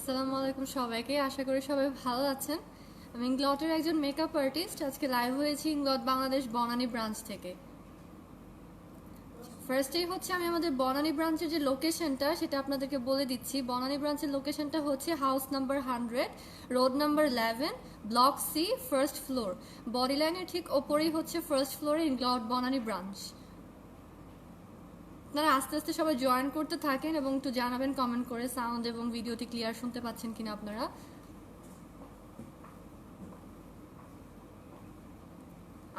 আসসালামু আলাইকুম সবাইকে, আশা করি সবাই ভালো আছেন। আমি ইংলটের একজন মেকআপ আর্টিস্ট। আজকে লাইভ হয়েছি ইংলট বাংলাদেশ বনানী ব্রাঞ্চ থেকে। ফার্স্টেই হচ্ছে আমি আমাদের বনানী ব্রাঞ্চের যে লোকেশনটা সেটা আপনাদেরকে বলে দিচ্ছি। বনানী ব্রাঞ্চের লোকেশনটা হচ্ছে house number 100, road number 11, block C, first floor. Body লাইনের ঠিক ওপরেই হচ্ছে ফার্স্ট ফ্লোরে ইংলট বনানী ব্রাঞ্চ। আপনারা আস্তে আস্তে সবাই জয়েন করতে থাকেন এবং একটু জানাবেন কমেন্ট করে সাউন্ড এবং ভিডিওটি ক্লিয়ার শুনতে পাচ্ছেন কিনা আপনারা।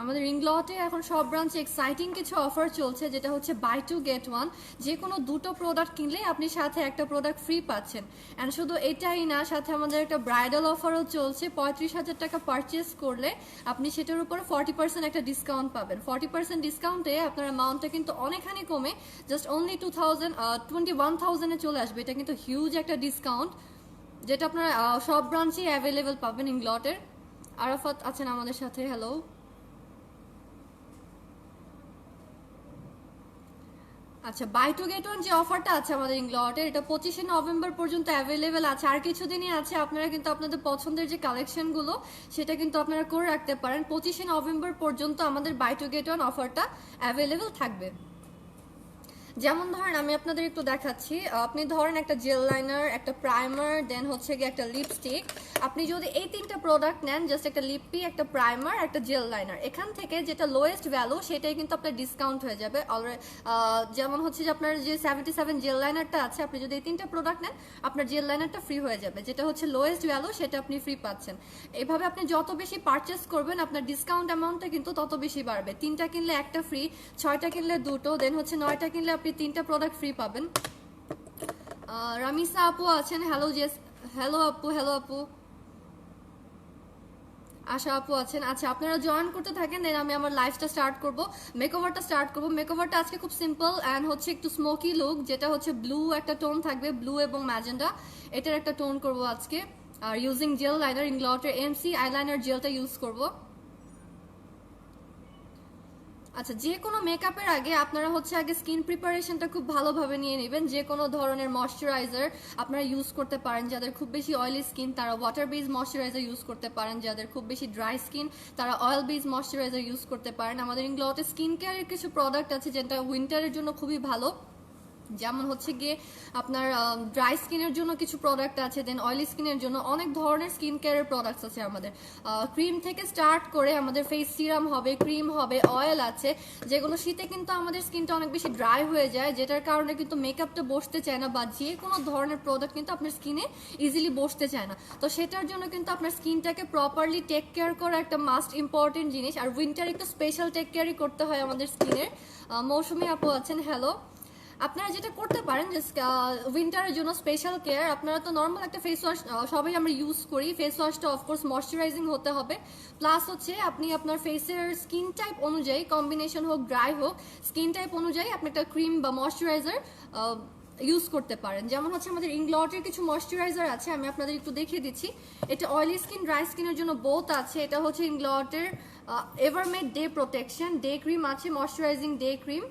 আমাদের ইংলটে এখন সব ব্রাঞ্চে এক্সাইটিং কিছু অফার চলছে, যেটা হচ্ছে বাই টু গেট ওয়ান। যে কোনো দুটো প্রোডাক্ট কিনলে আপনি সাথে একটা প্রোডাক্ট ফ্রি পাচ্ছেন। অ্যান্ড শুধু এটাই না, সাথে আমাদের একটা ব্রাইডাল অফারও চলছে। 35,000 টাকা পারচেস করলে আপনি সেটার উপরে 40% একটা ডিসকাউন্ট পাবেন। 40% ডিসকাউন্টে আপনার অ্যামাউন্টটা কিন্তু অনেকখানি কমে জাস্ট অনলি 21,000-এ চলে আসবে। এটা কিন্তু হিউজ একটা ডিসকাউন্ট, যেটা আপনারা সব ব্রাঞ্চেই অ্যাভেলেবেল পাবেন ইংলটের। আরাফাত আছেন আমাদের সাথে, হ্যালো। আচ্ছা, বাই টু গেট ওয়ান যে অফারটা আছে আমাদের ইংলটের, এটা 25শে নভেম্বর পর্যন্ত অ্যাভেলেবেল আছে। আর কিছুদিনই আছে। আপনারা কিন্তু আপনাদের পছন্দের যে কালেকশনগুলো সেটা কিন্তু আপনারা করে রাখতে পারেন। 25শে নভেম্বর পর্যন্ত আমাদের বাই টু গেট ওয়ান অফারটা অ্যাভেলেবেল থাকবে। যেমন ধরেন আমি আপনাদের একটু দেখাচ্ছি। আপনি ধরেন একটা জেল লাইনার, একটা প্রাইমার, দেন হচ্ছে গিয়ে একটা লিপস্টিক। আপনি যদি এই তিনটা প্রোডাক্ট নেন, জাস্ট একটা লিপি, একটা প্রাইমার, একটা জেল লাইনার, এখান থেকে যেটা লোয়েস্ট ভ্যালু সেটাই কিন্তু আপনার ডিসকাউন্ট হয়ে যাবে অলরেডি। যেমন হচ্ছে যে আপনার যে 77 জেল লাইনারটা আছে, আপনি যদি এই তিনটা প্রোডাক্ট নেন আপনার জেল লাইনারটা ফ্রি হয়ে যাবে। যেটা হচ্ছে লোয়েস্ট ভ্যালু সেটা আপনি ফ্রি পাচ্ছেন। এইভাবে আপনি যত বেশি পারচেস করবেন আপনার ডিসকাউন্ট অ্যামাউন্টটা কিন্তু তত বেশি বাড়বে। 3টা কিনলে একটা ফ্রি, 6টা কিনলে 2টো, দেন হচ্ছে 9টা কিনলে আপনি 3টা প্রোডাক্ট ফ্রি পাবেন। রামিসা আপু আছেন, হ্যালো। হ্যালো আপু, হ্যালো আপু। আশা আপু আছেন। আচ্ছা, আপনারা জয়েন করতে থাকেন, দেন আমি আমার লাইফটা স্টার্ট করব, মেকওভারটা স্টার্ট করব। মেকওভারটা আজকে খুব সিম্পল অ্যান্ড হচ্ছে একটু স্মোকি লুক, যেটা হচ্ছে ব্লু একটা টোন থাকবে, ব্লু এবং ম্যাজেন্ডা, এটার একটা টোন করব আজকে। আর ইউজিং জেল লাইনার, ইংলটের এমসি আইলাইনার জেলটা ইউজ করব। আচ্ছা, যে কোনো মেকআপের আগে আপনারা হচ্ছে আগে স্কিন প্রিপারেশনটা খুব ভালোভাবে নিয়ে নেবেন। যে কোনো ধরনের ময়শ্চারাইজার আপনারা ইউজ করতে পারেন। যাদের খুব বেশি অয়েলি স্কিন তারা ওয়াটার বেস ময়শ্চারাইজার ইউজ করতে পারেন। যাদের খুব বেশি ড্রাই স্কিন তারা অয়েল বেস ময়শ্চারাইজার ইউজ করতে পারেন। আমাদের ইংলটে স্কিন কেয়ারের কিছু প্রোডাক্ট আছে যেটা উইন্টারের জন্য খুবই ভালো। যেমন হচ্ছে গিয়ে আপনার ড্রাই স্কিনের জন্য কিছু প্রোডাক্ট আছে, দেন অয়েলি স্কিনের জন্য অনেক ধরনের স্কিন কেয়ারের প্রোডাক্টস আছে আমাদের। ক্রিম থেকে স্টার্ট করে আমাদের ফেস সিরাম হবে, ক্রিম হবে, অয়েল আছে, যেগুলো শীতে কিন্তু আমাদের স্কিনটা অনেক বেশি ড্রাই হয়ে যায়, যেটার কারণে কিন্তু মেকআপটা বসতে চায় না, বা যে কোনো ধরনের প্রোডাক্ট কিন্তু আপনার স্কিনে ইজিলি বসতে চায় না। তো সেটার জন্য কিন্তু আপনার স্কিনটাকে প্রপারলি টেক কেয়ার করা একটা মাস্ট ইম্পর্টেন্ট জিনিস। আর উইন্টার একটু স্পেশাল টেক কেয়ারই করতে হয় আমাদের স্কিনের। মৌসুমী আপু আছেন, হ্যালো। আপনারা যেটা করতে পারেন যে উইন্টারের জন্য স্পেশাল কেয়ার, আপনারা তো নর্মাল একটা ফেস ওয়াশ সবাই আমরা ইউজ করি। ফেস ওয়াশটা অফকোর্স ময়শ্চারাইজিং হতে হবে, প্লাস হচ্ছে আপনি আপনার ফেসের স্কিন টাইপ অনুযায়ী, কম্বিনেশন হোক ড্রাই হোক, স্কিন টাইপ অনুযায়ী আপনি একটা ক্রিম বা ময়শ্চারাইজার ইউজ করতে পারেন। যেমন হচ্ছে আমাদের ইংলটের কিছু ময়শ্চারাইজার আছে, আমি আপনাদের একটু দেখিয়ে দিচ্ছি। এটা অয়েলি স্কিন, ড্রাই স্কিনের জন্য বোথ আছে। এটা হচ্ছে ইংলটের এভারমেড ডে প্রোটেকশন ডে ক্রিম আছে, ময়শ্চারাইজিং ডে ক্রিম।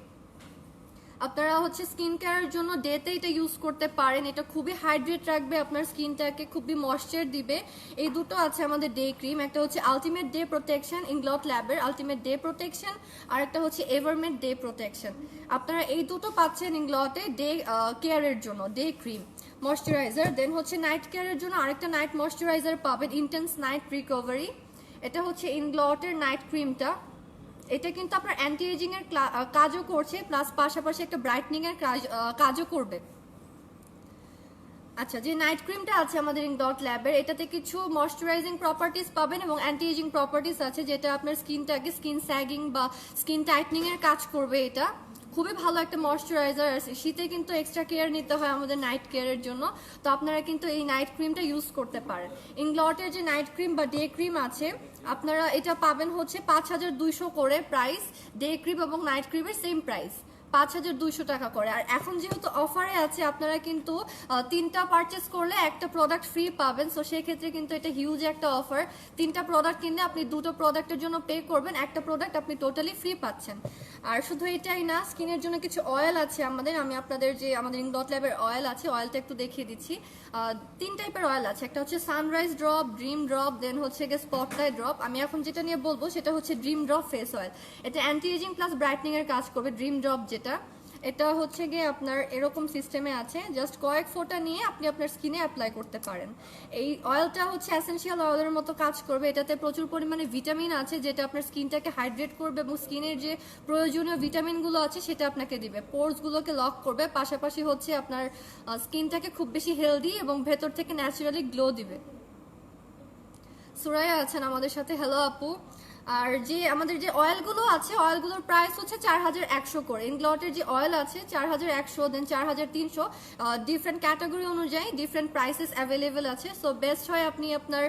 আপনারা হচ্ছে স্কিন কেয়ারের জন্য ডেতে এটা ইউজ করতে পারেন। এটা খুবই হাইড্রেট রাখবে আপনার স্কিনটাকে, খুবই ময়েশ্চার দিবে। এই দুটো আছে আমাদের ডে ক্রিম। একটা হচ্ছে আলটিমেট ডে প্রোটেকশন, ইংলট ল্যাবের আলটিমেট ডে প্রোটেকশন, আর একটা হচ্ছে এভারমেড ডে প্রোটেকশন। আপনারা এই দুটো পাচ্ছেন ইংলটে ডে কেয়ারের জন্য, ডে ক্রিম ময়শ্চারাইজার। দেন হচ্ছে নাইট কেয়ারের জন্য আরেকটা নাইট ময়শ্চারাইজার পাবেন, ইন্টেন্স নাইট রিকভারি। এটা হচ্ছে ইংলটের নাইট ক্রিমটা। এটা কিন্তু আপনার অ্যান্টি এজিং এর কাজও করছে, প্লাস পাশাপাশি একটা ব্রাইটনিং এর কাজও করবে। আচ্ছা, যে নাইট ক্রিমটা আছে আমাদের ইংলট ল্যাবের, এটাতে কিছু ময়শ্চারাইজিং প্রপার্টিস পাবেন এবং অ্যান্টি এজিং প্রপার্টিস আছে, যেটা আপনার স্কিনটাকে স্কিন স্যাগিং বা স্কিন টাইটনিং এর কাজ করবে। এটা খুবই ভালো একটা ময়শ্চারাইজার আছে। শীতে কিন্তু এক্সট্রা কেয়ার নিতে হয় আমাদের নাইট কেয়ারের জন্য, তো আপনারা কিন্তু এই নাইট ক্রিমটা ইউজ করতে পারেন। ইংলটের যে নাইট ক্রিম বা ডে ক্রিম আছে, আপনারা এটা পাবেন হচ্ছে 5,200 করে প্রাইস। ডে ক্রিম এবং নাইট ক্রিমের সেম প্রাইস 5200 টাকা করে। আর এখন যেহেতু অফারে আছে আপনারা কিন্তু 3টা পারচেস করলে একটা প্রোডাক্ট ফ্রি পাবেন, সো সেই ক্ষেত্রে কিন্তু এটা হিউজ একটা অফার। 3টা প্রোডাক্ট কিনলে আপনি 2টো প্রোডাক্টের জন্য পে করবেন, একটা প্রোডাক্ট আপনি টোটালি ফ্রি পাচ্ছেন। আর শুধু এটাই না, স্কিনের জন্য কিছু অয়েল আছে আমাদের। আমি আপনাদের যে আমাদের ইংডট ল্যাবের অয়েল আছে, অয়েলটা একটু দেখিয়ে দিচ্ছি। 3 টাইপের অয়েল আছে, একটা হচ্ছে সানরাইজ ড্রপ, ড্রিম ড্রপ, দেন হচ্ছে গিয়ে স্পটলাইট ড্রপ। আমি এখন যেটা নিয়ে বলবো সেটা হচ্ছে ড্রিম ড্রপ ফেস অয়েল। এটা অ্যান্টি এজিং প্লাস ব্রাইটনিং এর কাজ করবে। ড্রিম ড্রপ যেটা, এটা হচ্ছে গিয়ে আপনার এরকম সিস্টেমে আছে, জাস্ট কয়েক ফোঁটা নিয়ে আপনি আপনার স্কিনে অ্যাপ্লাই করতে পারেন। এই অয়েলটা হচ্ছে এসেনশিয়াল অয়েলের মতো কাজ করবে। এটাতে প্রচুর পরিমাণে ভিটামিন আছে যেটা আপনার স্কিনটাকে হাইড্রেট করবে এবং স্কিনের যে প্রয়োজনীয় ভিটামিনগুলো আছে সেটা আপনাকে দিবে, পোরসগুলোকে লক করবে, পাশাপাশি হচ্ছে আপনার স্কিনটাকে খুব বেশি হেলদি এবং ভেতর থেকে ন্যাচারালি গ্লো দিবে। সুরাইয়া আছেন আমাদের সাথে, হ্যালো আপু। আর যে আমাদের যে অয়েলগুলো আছে, অয়েলগুলোর প্রাইস হচ্ছে 4100 করে। ইনগ্লটের যে অয়েল আছে 4100, দেন 4300, ডিফারেন্ট ক্যাটাগরি অনুযায়ী ডিফারেন্ট প্রাইসেস অ্যাভেলেবেল আছে। সো বেস্ট হয় আপনি আপনার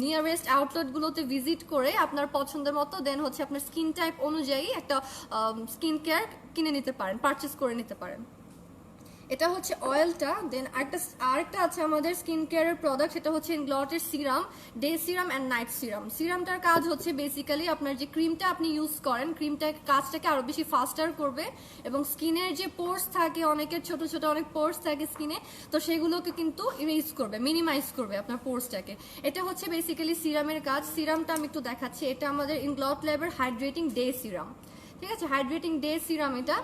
নিয়ারেস্ট আউটলেটগুলোতে ভিজিট করে আপনার পছন্দের মতো দেন হচ্ছে আপনার স্কিন টাইপ অনুযায়ী একটা স্কিন কেয়ার কিনে নিতে পারেন, পারচেস করে নিতে পারেন। এটা হচ্ছে অয়েলটা। দেন আরেকটা আছে আমাদের স্কিন কেয়ারের প্রোডাক্ট, সেটা হচ্ছে ইনগ্লটের serum, day serum and night serum. সিরামটার কাজ হচ্ছে বেসিক্যালি আপনার যে ক্রিমটা আপনি ইউজ করেন, ক্রিমটা কাজটাকে আরো বেশি ফাস্টার করবে এবং স্কিনের যে পোর্স থাকে, অনেকের ছোট ছোট অনেক পোর্স থাকে স্কিনে, তো সেগুলোকে কিন্তু ইরেজ করবে, মিনিমাইজ করবে আপনার পোর্সটাকে। এটা হচ্ছে বেসিক্যালি সিরামের কাজ। সিরামটা আমি একটু দেখাচ্ছি, এটা আমাদের ইনগ্লট ল্যাবের হাইড্রেটিং ডে সিরাম, ঠিক আছে, হাইড্রেটিং ডে সিরাম। এটা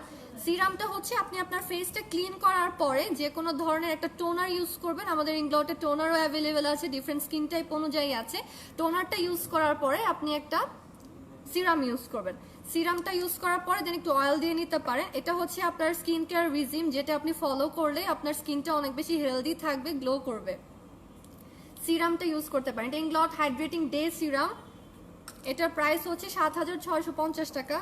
সিরামটা হচ্ছে আপনি আপনার ফেসটা ক্লিন করার পরে যে কোনো ধরনের একটা টোনার ইউজ করবেন। আমাদের ইংলটে টোনারও অ্যাভেলেবেল আছে, ডিফারেন্ট স্কিন টাইপ অনুযায়ী আছে। টোনারটা ইউজ করার পরে আপনি একটা সিরাম ইউজ করবেন। সিরামটা ইউজ করার পরে দেন একটু অয়েল দিয়ে নিতে পারেন। এটা হচ্ছে আপনার স্কিন কেয়ার রিজিম, যেটা আপনি ফলো করলে আপনার স্কিনটা অনেক বেশি হেলদি থাকবে, গ্লো করবে। সিরামটা ইউজ করতে পারেন। এটা ইংলট হাইড্রেটিং ডে সিরাম, এটার প্রাইস হচ্ছে 7650 টাকা।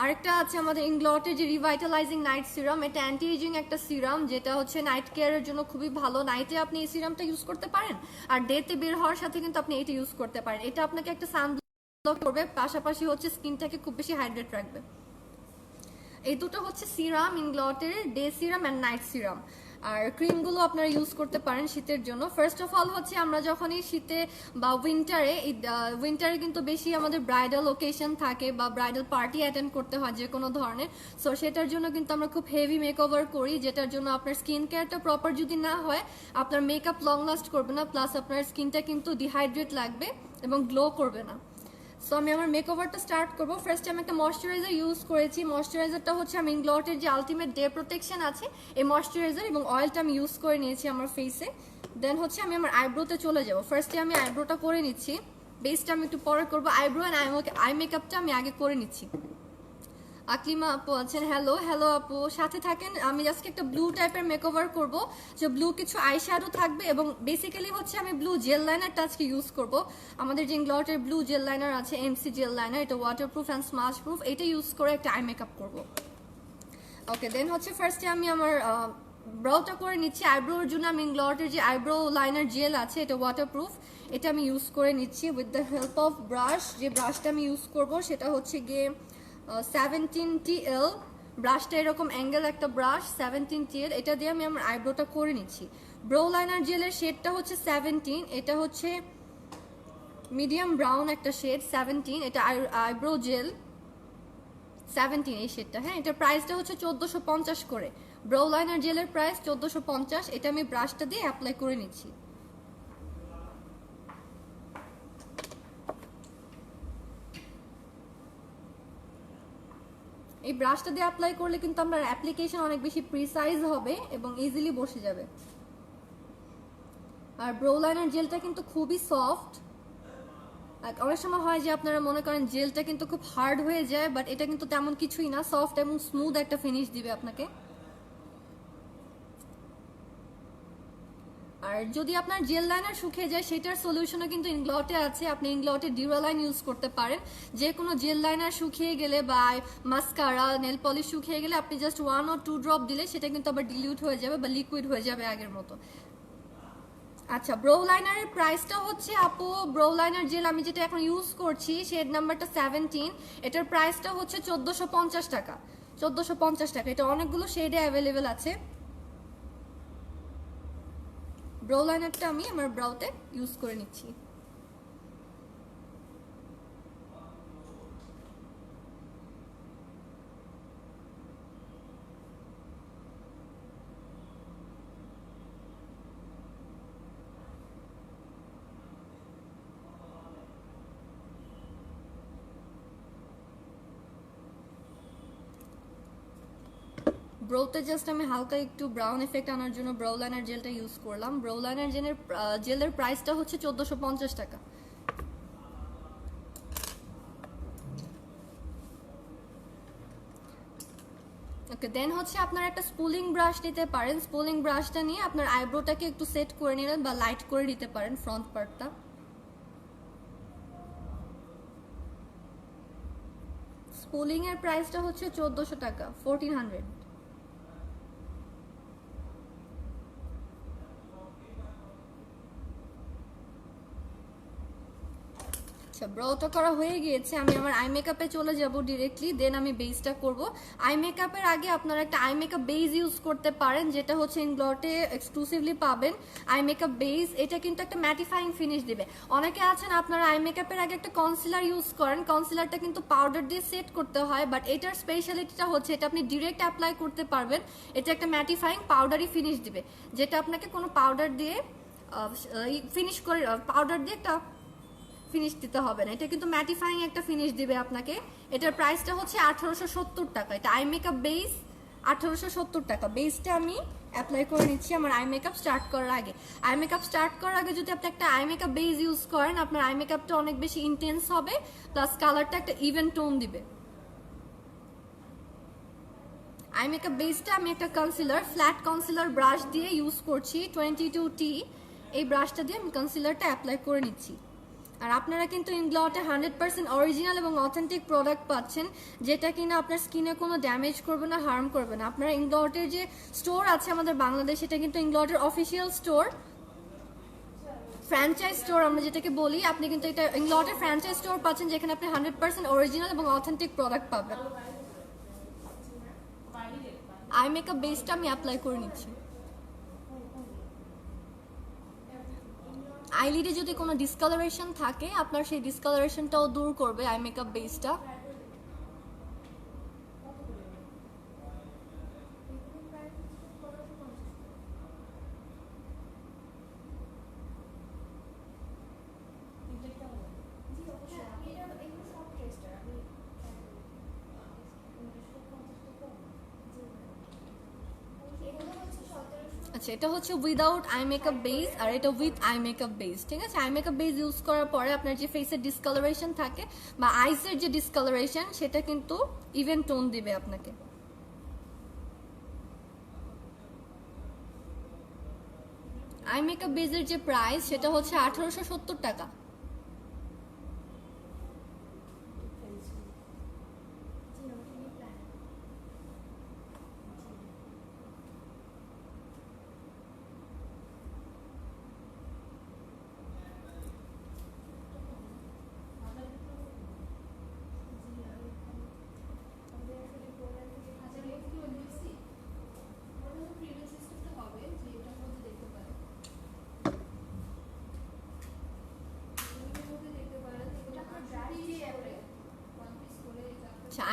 আরেকটা আছে আমাদের ইংলটের যে রিভাইটালাইজিং নাইট সিরাম, এটা অ্যান্টি এজিং একটা সিরাম, যেটা হচ্ছে নাইট কেয়ারের জন্য খুবই ভালো। নাইটে আপনি এই সিরামটা ইউজ করতে পারেন, আর ডেতে বের হওয়ার সাথে কিন্তু আপনি এটা ইউজ করতে পারেন। এটা আপনাকে একটা সানব্লক করবে, পাশাপাশি হচ্ছে স্কিনটাকে খুব বেশি হাইড্রেট রাখবে। এই দুটো হচ্ছে সিরাম, ইংলটের day serum and night serum. আর ক্রিমগুলো আপনারা ইউজ করতে পারেন শীতের জন্য। ফার্স্ট অফ অল হচ্ছে আমরা যখনই শীতে বা উইন্টারে কিন্তু বেশি আমাদের ব্রাইডাল ওকেশন থাকে বা ব্রাইডাল পার্টি অ্যাটেন্ড করতে হয় যে কোনো ধরনের, সো সেটার জন্য কিন্তু আমরা খুব হেভি মেকওভার করি, যেটার জন্য আপনার স্কিন কেয়ারটা প্রপার যদি না হয় আপনার মেকআপ লং লাস্ট করবে না, প্লাস আপনার স্কিনটা কিন্তু ডিহাইড্রেট লাগবে এবং গ্লো করবে না। সো আমি আমার মেকওভারটা স্টার্ট করবো। ফার্স্টে আমি একটা ময়শ্চারাইজার ইউজ করেছি। ময়শ্চারাইজারটা হচ্ছে আমি ইংলটের যে আলটিমেট ডে প্রোটেকশন আছে এই ময়শ্চারাইজার এবং অয়েলটা আমি ইউজ করে নিয়েছি আমার ফেসে। দেন হচ্ছে আমি আমার আইব্রোতে চলে যাবো। ফার্স্টে আমি আইব্রোটা করে নিচ্ছি, বেসটা আমি একটু পরে করবো। আইব্রো অ্যান্ড আই মেকআপটা আমি আগে করে নিচ্ছি। আকলিমা আপু আছেন, হ্যালো হ্যালো আপু, সাথে থাকেন। আমি জাস্ট একটা ব্লু টাইপের মেকওভার করব, যে ব্লু কিছু আই শ্যাডো থাকবে এবং বেসিক্যালি হচ্ছে আমি ব্লু জেল লাইনারটা আজকে ইউজ করব। আমাদের যে ইংলটের ব্লু জেল লাইনার আছে, এমসি জেল লাইনার, এটা ওয়াটারপ্রুফ অ্যান্ড স্মাশ প্রুফ, এটা ইউজ করে একটা আই মেকআপ করব। ওকে, দেন হচ্ছে ফার্স্টে আমি আমার ব্রাউটা করে নিচ্ছি। আইব্রোর জন্য আমি ইংলটের যে আইব্রো লাইনার জেল আছে, এটা ওয়াটারপ্রুফ, এটা আমি ইউজ করে নিচ্ছি with the help of brush. যে ব্রাশটা আমি ইউজ করব সেটা হচ্ছে গিয়ে 17TL ব্রাশটা, এরকম অ্যাঙ্গেল একটা ব্রাশ 17TL, এটা দিয়ে আমি আমার আইব্রোটা করে নিচ্ছি। ব্রো লাইনার জেলের শেডটা হচ্ছে 17, এটা হচ্ছে মিডিয়াম ব্রাউন একটা শেড 17, এটা আইব্রো জেল 17 এই শেডটা। হ্যাঁ, এটার প্রাইসটা হচ্ছে 1450 করে। ব্রো লাইনার জেলের প্রাইস 1450। এটা আমি ব্রাশটা দিয়ে অ্যাপ্লাই করে নিচ্ছি। এই ব্রাশটা দিয়ে অ্যাপ্লাই করলে কিন্তু আপনার অ্যাপ্লিকেশন অনেক বেশি প্রিসাইজ হবে এবং ইজিলি বসে যাবে। আর ব্রো লাইনার জেলটা কিন্তু খুবই সফট। অনেক সময় হয় যে আপনারা মনে করেন জেলটা কিন্তু খুব হার্ড হয়ে যায়, বাট এটা কিন্তু তেমন কিছুই না, সফট এবং স্মুথ একটা ফিনিশ দিবে আপনাকে। আর যদি আপনার জেল লাইনার শুকিয়ে যায় সেটার সলিউশনও কিন্তু ইংলটে আছে। আপনি ইংলটে ডিউরালাইন ইউজ করতে পারেন। যে কোনো জেল লাইনার শুকিয়ে গেলে বা মাস্কারা, নেল পলিশ শুকিয়ে গেলে আপনি জাস্ট 1 or 2 ড্রপ দিলে সেটা কিন্তু আবার ডিলিউট হয়ে যাবে বা লিকুইড হয়ে যাবে আগের মতো। আচ্ছা, ব্রো লাইনারের প্রাইসটা হচ্ছে আপু, ব্রো লাইনার জেল আমি যেটা এখন ইউজ করছি শেড নাম্বারটা 17, এটার প্রাইসটা হচ্ছে 1450 টাকা। 1450 টাকা। এটা অনেকগুলো শেডে অ্যাভেলেবেল আছে। ব্রো লাইনারটা আমি আমার ব্রাউতে ইউজ করে নিচ্ছি। ব্রোতে জাস্ট আমি হালকা একটু ব্রাউন এফেক্ট আনার জন্য ব্রো লাইনার জেলটা ইউজ করলাম। ব্রো লাইনার জেলের প্রাইসটা হচ্ছে 1450 টাকা। ওকে, দেন হচ্ছে আপনারা একটা স্পুলিং ব্রাশ নিতে পারেন। স্পুলিং ব্রাশটা নিয়ে আপনার আইব্রোটাকে একটু সেট করে নিলেন বা লাইট করে নিতে পারেন ফ্রন্ট পার্টটা। স্পুলিং এর প্রাইসটা হচ্ছে 1400 টাকা, 1400। আচ্ছা, ব্রোটা করা হয়ে গিয়েছে, আমি আমার আই মেকআপে চলে যাব ডিরেক্টলি, দেন আমি বেসটা করব। আই মেকআপের আগে আপনারা একটা আই মেকআপ বেস ইউজ করতে পারেন, যেটা হচ্ছে ইনগ্লটে এক্সক্লুসিভলি পাবেন। আই মেকআপ বেস, এটা কিন্তু একটা ম্যাটিফাইং ফিনিশ দিবে। অনেকে আছেন আপনারা আই মেকআপের আগে একটা কনসিলার ইউজ করেন, কনসিলারটা কিন্তু পাউডার দিয়ে সেট করতে হয়, বাট এটার স্পেশালিটিটা হচ্ছে এটা আপনি ডিরেক্ট অ্যাপ্লাই করতে পারবেন। এটা একটা ম্যাটিফাইং পাউডারি ফিনিশ দিবে, যেটা আপনাকে কোনো পাউডার দিয়ে ফিনিশ করে, পাউডার দিয়ে একটা ফিনিশ দিতে হবে না। এটা কিন্তু ম্যাটিফাইং একটা ফিনিশ দিবে আপনাকে। এটার প্রাইসটা হচ্ছে 1870 টাকা। এটা আই মেকআপ বেস 1870 টাকা। বেসটা আমি অ্যাপ্লাই করে নিচ্ছি আমার আই মেকআপ স্টার্ট করার আগে। আই মেকআপ স্টার্ট করার আগে যদি আপনি একটা আই মেকআপ বেস ইউজ করেন, আপনার আই মেকআপটা অনেক বেশি ইন্টেন্স হবে, প্লাস কালারটা একটা ইভেন টোন দিবে। আই মেকআপ বেসটা আমি একটা কনসিলার, ফ্ল্যাট কনসিলার ব্রাশ দিয়ে ইউজ করছি, 22T। এই ব্রাশটা দিয়ে আমি কনসিলারটা অ্যাপ্লাই করে নিচ্ছি। আর আপনারা কিন্তু ইনগ্লটে 100% অরিজিনাল এবং অথেন্টিক প্রোডাক্ট পাচ্ছেন, যেটা কিনা আপনার স্কিনে কোনো ড্যামেজ করবে না, হার্ম করবে না। আপনারা ইনগ্লটের যে স্টোর আছে আমাদের বাংলাদেশে, এটা কিন্তু ইনগ্লটের অফিসিয়াল স্টোর, ফ্র্যাঞ্চাইজ স্টোর আমরা যেটাকে বলি। আপনি কিন্তু এটা ইনগ্লটের ফ্র্যাঞ্চাইজ স্টোর পাচ্ছেন, যেখানে আপনি 100% অরিজিনাল এবং অথেন্টিক প্রোডাক্ট পাবেন। আই মেকআপ বেসটা আমি অ্যাপ্লাই করে নিচ্ছি। আইলিডে যদি কোনো ডিসকালারেশন থাকে, আপনার সেই ডিসকালারেশনটাও দূর করবে আই মেকআপ বেসটা। আচ্ছা, এটা হচ্ছে উইদাউট আই মেকআপ বেস আর এটা উইথ আই মেকআপ বেস, ঠিক আছে। আই মেকআপ বেস ইউজ করার পরে আপনার যে ফেসের ডিসকালারেশন থাকে বা আইসের যে ডিসকালারেশন, সেটা কিন্তু ইভেন টোন দিবে আপনাকে। আই মেকআপ বেসের যে প্রাইস, সেটা হচ্ছে 1870 টাকা।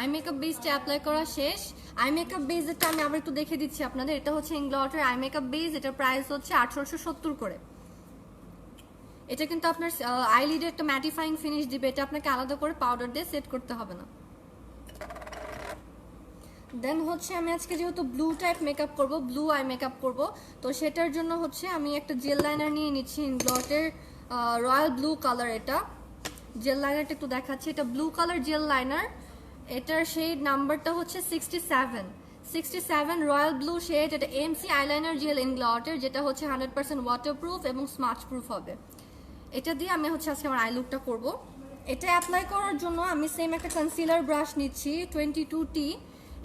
আই মেকআপ বেসটা অ্যাপ্লাই করা শেষ। আই মেকআপ বেসটা আমি আবার একটু দেখে দিচ্ছি আপনাদের। এটা হচ্ছে ইনগ্লটের আই মেকআপ বেস, এটার প্রাইস হচ্ছে 1870 করে। এটা কিন্তু আপনার আইলিডে একটা ম্যাটিফাইং ফিনিশ দিবে, এটা আপনাকে আলাদা করে পাউডার দিয়ে সেট করতে হবে না। দেন হচ্ছে আমি আজকে যেহেতু ব্লু টাইপ মেকআপ করব, ব্লু আই মেকআপ করব, তো সেটার জন্য হচ্ছে আমি একটা জেল লাইনার নিয়ে নিচ্ছি ইনগ্লটের রয়্যাল ব্লু কালার। এটা জেল লাইনারটা একটু দেখাচ্ছি, এটা ব্লু কালার জেল লাইনার। এটার শেড নাম্বারটা হচ্ছে 67 রয়্যাল ব্লু শেড। এটা এমসি আইলাইনার জেল ইনগ্লটের, যেটা হচ্ছে 100% ওয়াটারপ্রুফ এবং স্মাচ প্রুফ হবে। এটা দিয়ে আমি হচ্ছে আজকে আমার আই লুকটা করবো। এটা অ্যাপ্লাই করার জন্য আমি সেম একটা কনসিলার ব্রাশ নিচ্ছি, 22T।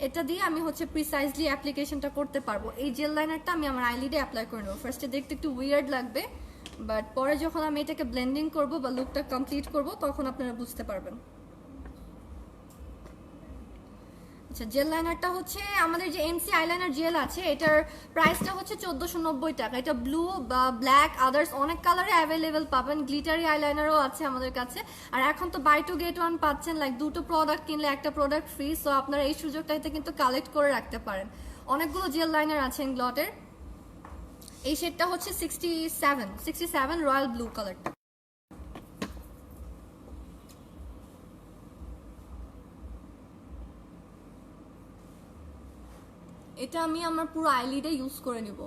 এটা দিয়ে আমি হচ্ছে প্রিসাইজলি অ্যাপ্লিকেশনটা করতে পারবো। এই জেল লাইনারটা আমি আমার আইলিডে অ্যাপ্লাই করে নেবো। ফার্স্টে দেখতে একটু উইয়ার্ড লাগবে, বাট পরে যখন আমি এটাকে ব্লেন্ডিং করব বা লুকটা কমপ্লিট করব, তখন আপনারা বুঝতে পারবেন। আচ্ছা, জেল লাইনারটা হচ্ছে আমাদের যে এমসি আইলাইনার জেল আছে, এটার প্রাইসটা হচ্ছে 1490 টাকা। এটা ব্লু বা ব্ল্যাক আদার্স অনেক কালারে অ্যাভেলেবেল পাবেন। গ্লিটারি আইলাইনারও আছে আমাদের কাছে। আর এখন তো বাই টু গেট ওয়ান পাচ্ছেন, লাইক দুটো প্রোডাক্ট কিনলে একটা প্রোডাক্ট ফ্রি। সো আপনারা এই সুযোগটাতে কিন্তু কালেক্ট করে রাখতে পারেন। অনেকগুলো জেল লাইনার আছে ইনগ্লটের। এই শেডটা হচ্ছে 67 রয়্যাল ব্লু কালারটা। এটা আমি আমার পুরো আইলিডে ইউজ করে নিব।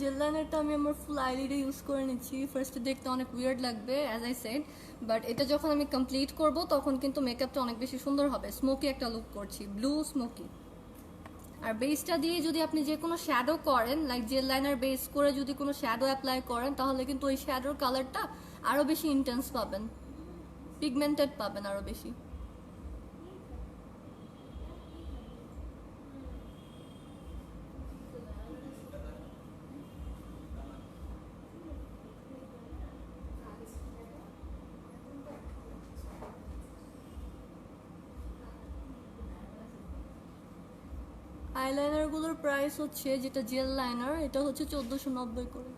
জেল লাইনারটা আমি আমার ফুল আইলিডে ইউজ করে নিচ্ছি। ফার্স্টে দেখতে অনেক উইয়ার্ড লাগবে অ্যাজ আই সেড, বাট এটা যখন আমি কমপ্লিট করব তখন কিন্তু মেকআপটা অনেক বেশি সুন্দর হবে। স্মোকি একটা লুক করছি, ব্লু স্মোকি। আর বেসটা দিয়ে যদি আপনি যে কোনো শ্যাডো করেন, লাইক জেল লাইনার বেস করে যদি কোনো শ্যাডো অ্যাপ্লাই করেন, তাহলে কিন্তু ওই শ্যাডোর কালারটা আরও বেশি ইন্টেন্স পাবেন, পিগমেন্টেড পাবেন আরও বেশি। আইলাইনারগুলোর প্রাইস হচ্ছে, যেটা জেল লাইনার এটা হচ্ছে 1490 করে।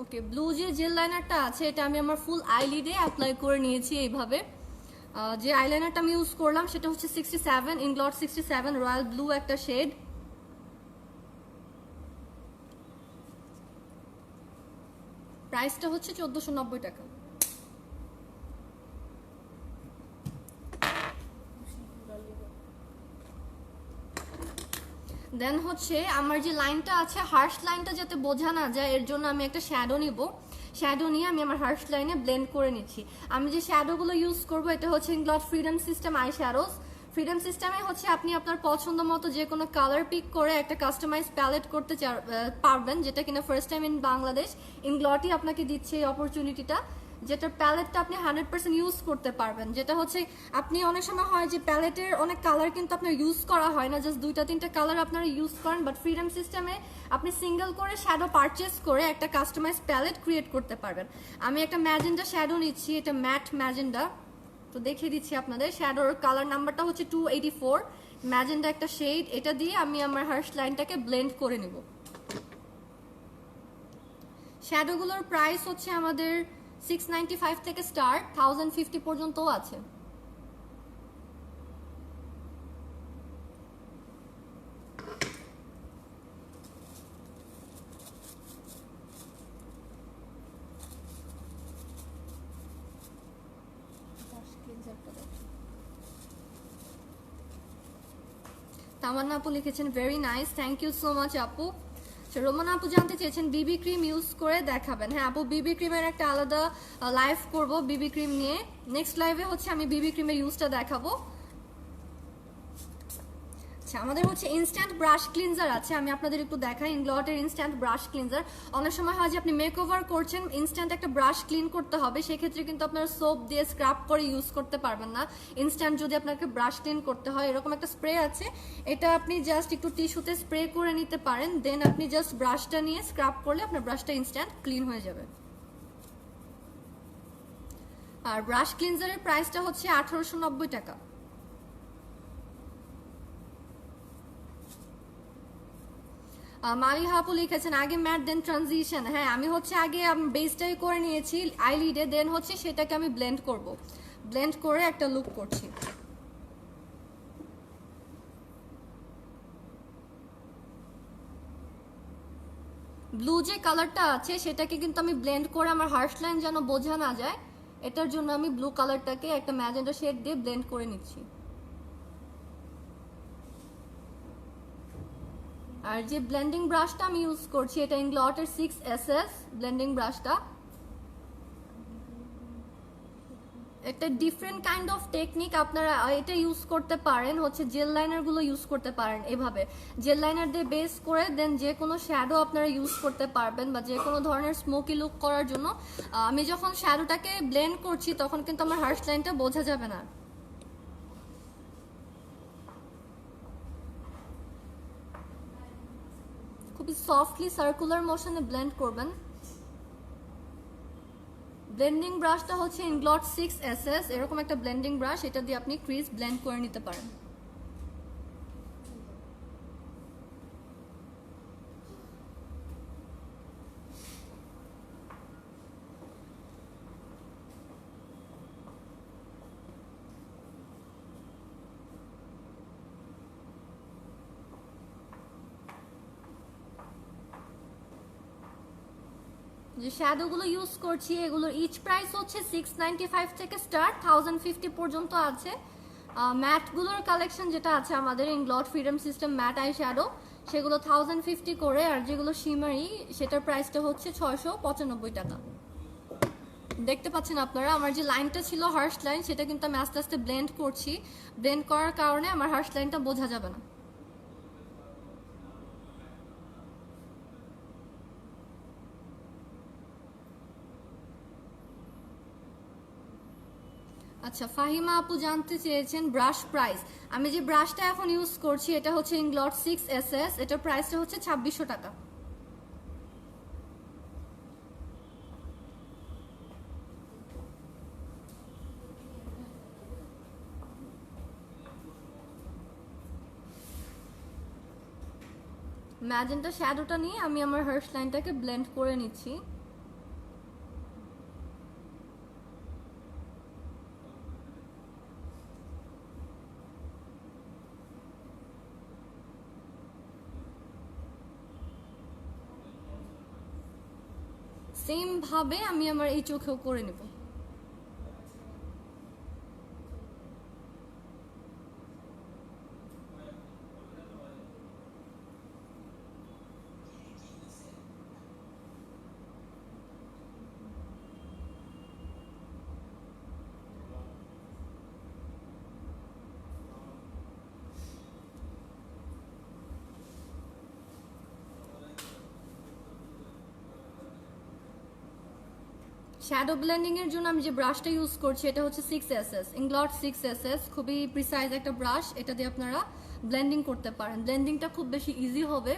ওকে, ব্লু যে জেল লাইনারটা আছে এটা আমি আমার ফুল আইলিডে অ্যাপ্লাই করে নিয়েছি এইভাবে। যে আইলাইনারটা আমি ইউজ করলাম সেটা হচ্ছে 67 ইনগ্লট 67 রয়্যাল ব্লু একটা শেড। প্রাইসটা হচ্ছে 1490 টাকা। দেন হচ্ছে আমার যে লাইনটা আছে, হার্শ লাইনটা যাতে বোঝা না যায় এর জন্য আমি একটা শ্যাডো নিব। শ্যাডো নিয়ে আমি আমার হার্শ লাইনে ব্লেন্ড করে নিচ্ছি। আমি যে শ্যাডোগুলো ইউজ করব এটা হচ্ছে Inglot freedom system eye shadows. Freedom সিস্টেমে হচ্ছে আপনি আপনার পছন্দ মতো যে কোনো কালার পিক করে একটা কাস্টমাইজ প্যালেট করতে পারবেন, যেটা কিনা ফার্স্ট টাইম ইন বাংলাদেশ ইনগ্লটই আপনাকে দিচ্ছে এই অপরচুনিটিটা, যেটার প্যালেটটা আপনি 100% ইউজ করতে পারবেন। যেটা হচ্ছে আপনি অনেক সময় হয় যে প্যালেটের অনেক কালার কিন্তু আপনার ইউজ করা হয় না, জাস্ট 2-3টা কালার আপনারা ইউজ করেন, বাট ফ্রিডম সিস্টেমে আপনি সিঙ্গেল করে শ্যাডো পারচেস করে একটা কাস্টমাইজ প্যালেট ক্রিয়েট করতে পারবেন। আমি একটা ম্যাজেন্ডা শ্যাডো নিচ্ছি, এটা ম্যাট ম্যাজেন্ডা, তো দেখিয়ে দিচ্ছি আপনাদের। শ্যাডোর কালার নাম্বারটা হচ্ছে 284, ম্যাজেন্ডা একটা শেড। এটা দিয়ে আমি আমার হার্শ লাইনটাকে ব্লেন্ড করে নেব। শ্যাডোগুলোর প্রাইস হচ্ছে আমাদের 695 থেকে স্টার্ট, 1050 পর্যন্তও আছে। তামান্না আপু লিখেছেন very nice, thank you so much আপু। রোমানা আপু জানতে চেয়েছেন বিবি ক্রিম ইউজ করে দেখাবেন। হ্যাঁ আপু, বিবি ক্রিমের একটা আলাদা লাইভ করব বিবি ক্রিম নিয়ে। নেক্সট লাইভে হচ্ছে আমি বিবি ক্রিমের ইউজটা দেখাবো। আচ্ছা, আমাদের হচ্ছে ইনস্ট্যান্ট ব্রাশ ক্লিনজার আছে, আমি আপনাদের একটু দেখাই। ইনগ্লটের ইনস্ট্যান্ট ব্রাশ ক্লিনজার। অনেক সময় হয় যে আপনি মেকওভার করছেন, ইনস্ট্যান্ট একটা ব্রাশ ক্লিন করতে হবে, সেক্ষেত্রে কিন্তু আপনার সোপ দিয়ে স্ক্রাব করে ইউজ করতে পারবেন না। ইনস্ট্যান্ট যদি আপনাকে ব্রাশ ক্লিন করতে হয়, এরকম একটা স্প্রে আছে, এটা আপনি জাস্ট একটু টিস্যুতে স্প্রে করে নিতে পারেন, দেন আপনি জাস্ট ব্রাশটা নিয়ে স্ক্রাব করলে আপনার ব্রাশটা ইনস্ট্যান্ট ক্লিন হয়ে যাবে। আর ব্রাশ ক্লিনজারের প্রাইসটা হচ্ছে 1890 টাকা। মালিহা আপু লিখেছেন আগে ম্যাট দেন ট্রানজিশন। হ্যাঁ, আমি হচ্ছে আগে বেসটাই করে নিয়েছি আইলিডে, দেন হচ্ছে সেটাকে আমি ব্লেন্ড করব, ব্লেন্ড করে একটা লুক করছি। ব্লু যে কালারটা আছে সেটাকে কিন্তু আমি ব্লেন্ড করে আমার হার্শ লাইন যেন বোঝা না যায়, এটার জন্য আমি ব্লু কালারটাকে একটা ম্যাজেন্টা শেড দিয়ে ব্লেন্ড করে নিচ্ছি। আর যে ব্লেন্ডিং ব্রাশটা আমি ইউজ করছি এটা ইংলটের 6SS ব্লেন্ডিং ব্রাশটা। একটা ডিফারেন্ট কাইন্ড অফ টেকনিক, আপনারা এটা ইউজ করতে পারেন হচ্ছে জেল লাইনার গুলো ইউজ করতে পারেন এভাবে, জেল লাইনার দিয়ে বেস করে দেন যে কোনো শ্যাডো আপনারা ইউজ করতে পারবেন বা যে কোনো ধরনের স্মোকি লুক করার জন্য। আমি যখন শ্যাডোটাকে ব্লেন্ড করছি তখন কিন্তু আমার হার্শ লাইনটা বোঝা যাবে না। খুবই সফটলি সার্কুলার মোশনে ব্লেন্ড করবেন। ব্লেন্ডিং ব্রাশটা হচ্ছে ইনগ্লট 6SS, এরকম একটা ব্লেন্ডিং ব্রাশ, এটা দিয়ে আপনি ক্রিজ ব্লেন্ড করে নিতে পারেন। যে শ্যাডোগুলো ইউজ করছি এগুলোর ইচ প্রাইস হচ্ছে 695 থেকে স্টার্ট 1050 পর্যন্ত আছে। ম্যাটগুলোর কালেকশন যেটা আছে আমাদের Inglot freedom system matte eye shadow, সেগুলো 1050 করে, আর যেগুলো শিমারি সেটার প্রাইসটা হচ্ছে 695 টাকা। দেখতে পাচ্ছেন আপনারা আমার যে লাইনটা ছিল হার্শ লাইন সেটা কিন্তু আমি আস্তে আস্তে ব্লেন্ড করছি, ব্লেন্ড করার কারণে আমার হার্শ লাইনটা বোঝা যাবে না। আচ্ছা, ফাহিমা আপু জানতে চেয়েছেন ব্রাশ প্রাইস। আমি যে ব্রাশটা এখন ইউজ করছি এটা হচ্ছে ইংলট 6SS, এটার প্রাইসটা হচ্ছে 2600 টাকা। ম্যাজেন্টা শ্যাডোটা নিয়ে আমি আমার হার্শ লাইনটাকে ব্লেন্ড করে নিচ্ছি। সেম ভাবে আমি আমার এই চোখেও করে নেব। শ্যাডো ব্লেন্ডিং এর জন্য আমি যে ব্রাশটা ইউজ করছি এটা হচ্ছে 6SS ইংলট 6SS, খুবই প্রিসাইজ একটা ব্রাশ, এটা দিয়ে আপনারা ব্লেন্ডিং করতে পারেন, ব্লেন্ডিংটা খুব বেশি ইজি হবে।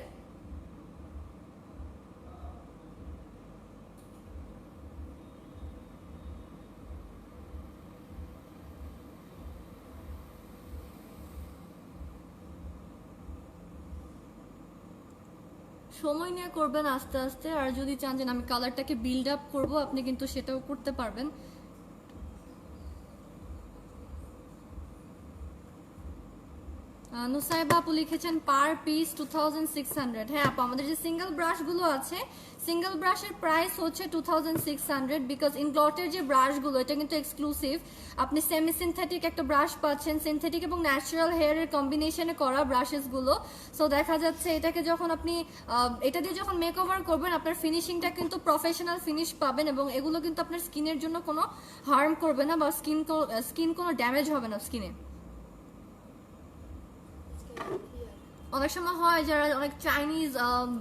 সময় নিয়ে করবেন আস্তে আস্তে, আর যদি চান যে আমি কালারটাকে বিল্ড আপ করবো আপনি কিন্তু সেটাও করতে পারবেন। নুসাইবা আপু লিখেছেন পার পিস 2600। হ্যাঁ আপু, আমাদের যে সিঙ্গেল ব্রাশগুলো আছে সিঙ্গেল ব্রাশের প্রাইস হচ্ছে 2600, বিকজ ইনগ্লটের যে ব্রাশগুলো এটা কিন্তু এক্সক্লুসিভ। আপনি সেমি সিনথেটিক একটা ব্রাশ পাচ্ছেন, সিনথেটিক এবং ন্যাচারাল হেয়ারের কম্বিনেশনে করা ব্রাশেসগুলো। সো দেখা যাচ্ছে এটাকে যখন আপনি এটা দিয়ে যখন মেক ওভার করবেন আপনার ফিনিশিংটা কিন্তু প্রফেশনাল ফিনিশ পাবেন, এবং এগুলো কিন্তু আপনার স্কিনের জন্য কোনো হার্ম করবে না বা স্কিন কোনো ড্যামেজ হবে না স্কিনে। অনেক সময় হয় যারা অনেক চাইনিজ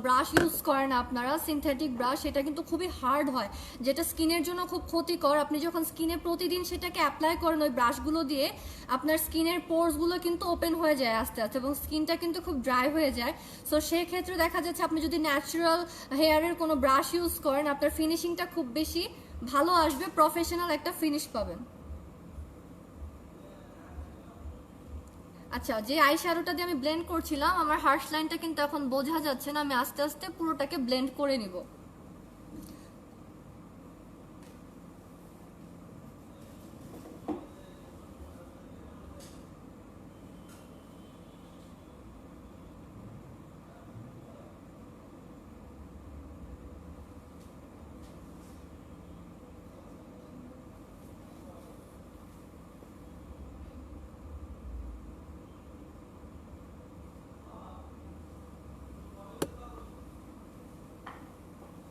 ব্রাশ ইউজ করেন আপনারা সিনথেটিক ব্রাশ, সেটা কিন্তু খুবই হার্ড হয় যেটা স্কিনের জন্য খুব ক্ষতিকর। আপনি যখন স্কিনে প্রতিদিন সেটাকে অ্যাপ্লাই করেন ওই ব্রাশগুলো দিয়ে আপনার স্কিনের পোরসগুলো কিন্তু ওপেন হয়ে যায় আস্তে আস্তে এবং স্কিনটা কিন্তু খুব ড্রাই হয়ে যায়। সো সেক্ষেত্রে দেখা যাচ্ছে আপনি যদি ন্যাচারাল হেয়ারের কোনো ব্রাশ ইউজ করেন আপনার ফিনিশিংটা খুব বেশি ভালো আসবে, প্রফেশনাল একটা ফিনিশ পাবেন। আচ্ছা, যে আই শ্যাডোটা দিয়ে আমি ব্লেন্ড করছিলাম আমার হার্শ লাইনটা কিন্তু এখন বোঝা যাচ্ছে না, আমি আস্তে আস্তে পুরোটাকে ব্লেন্ড করে নিব।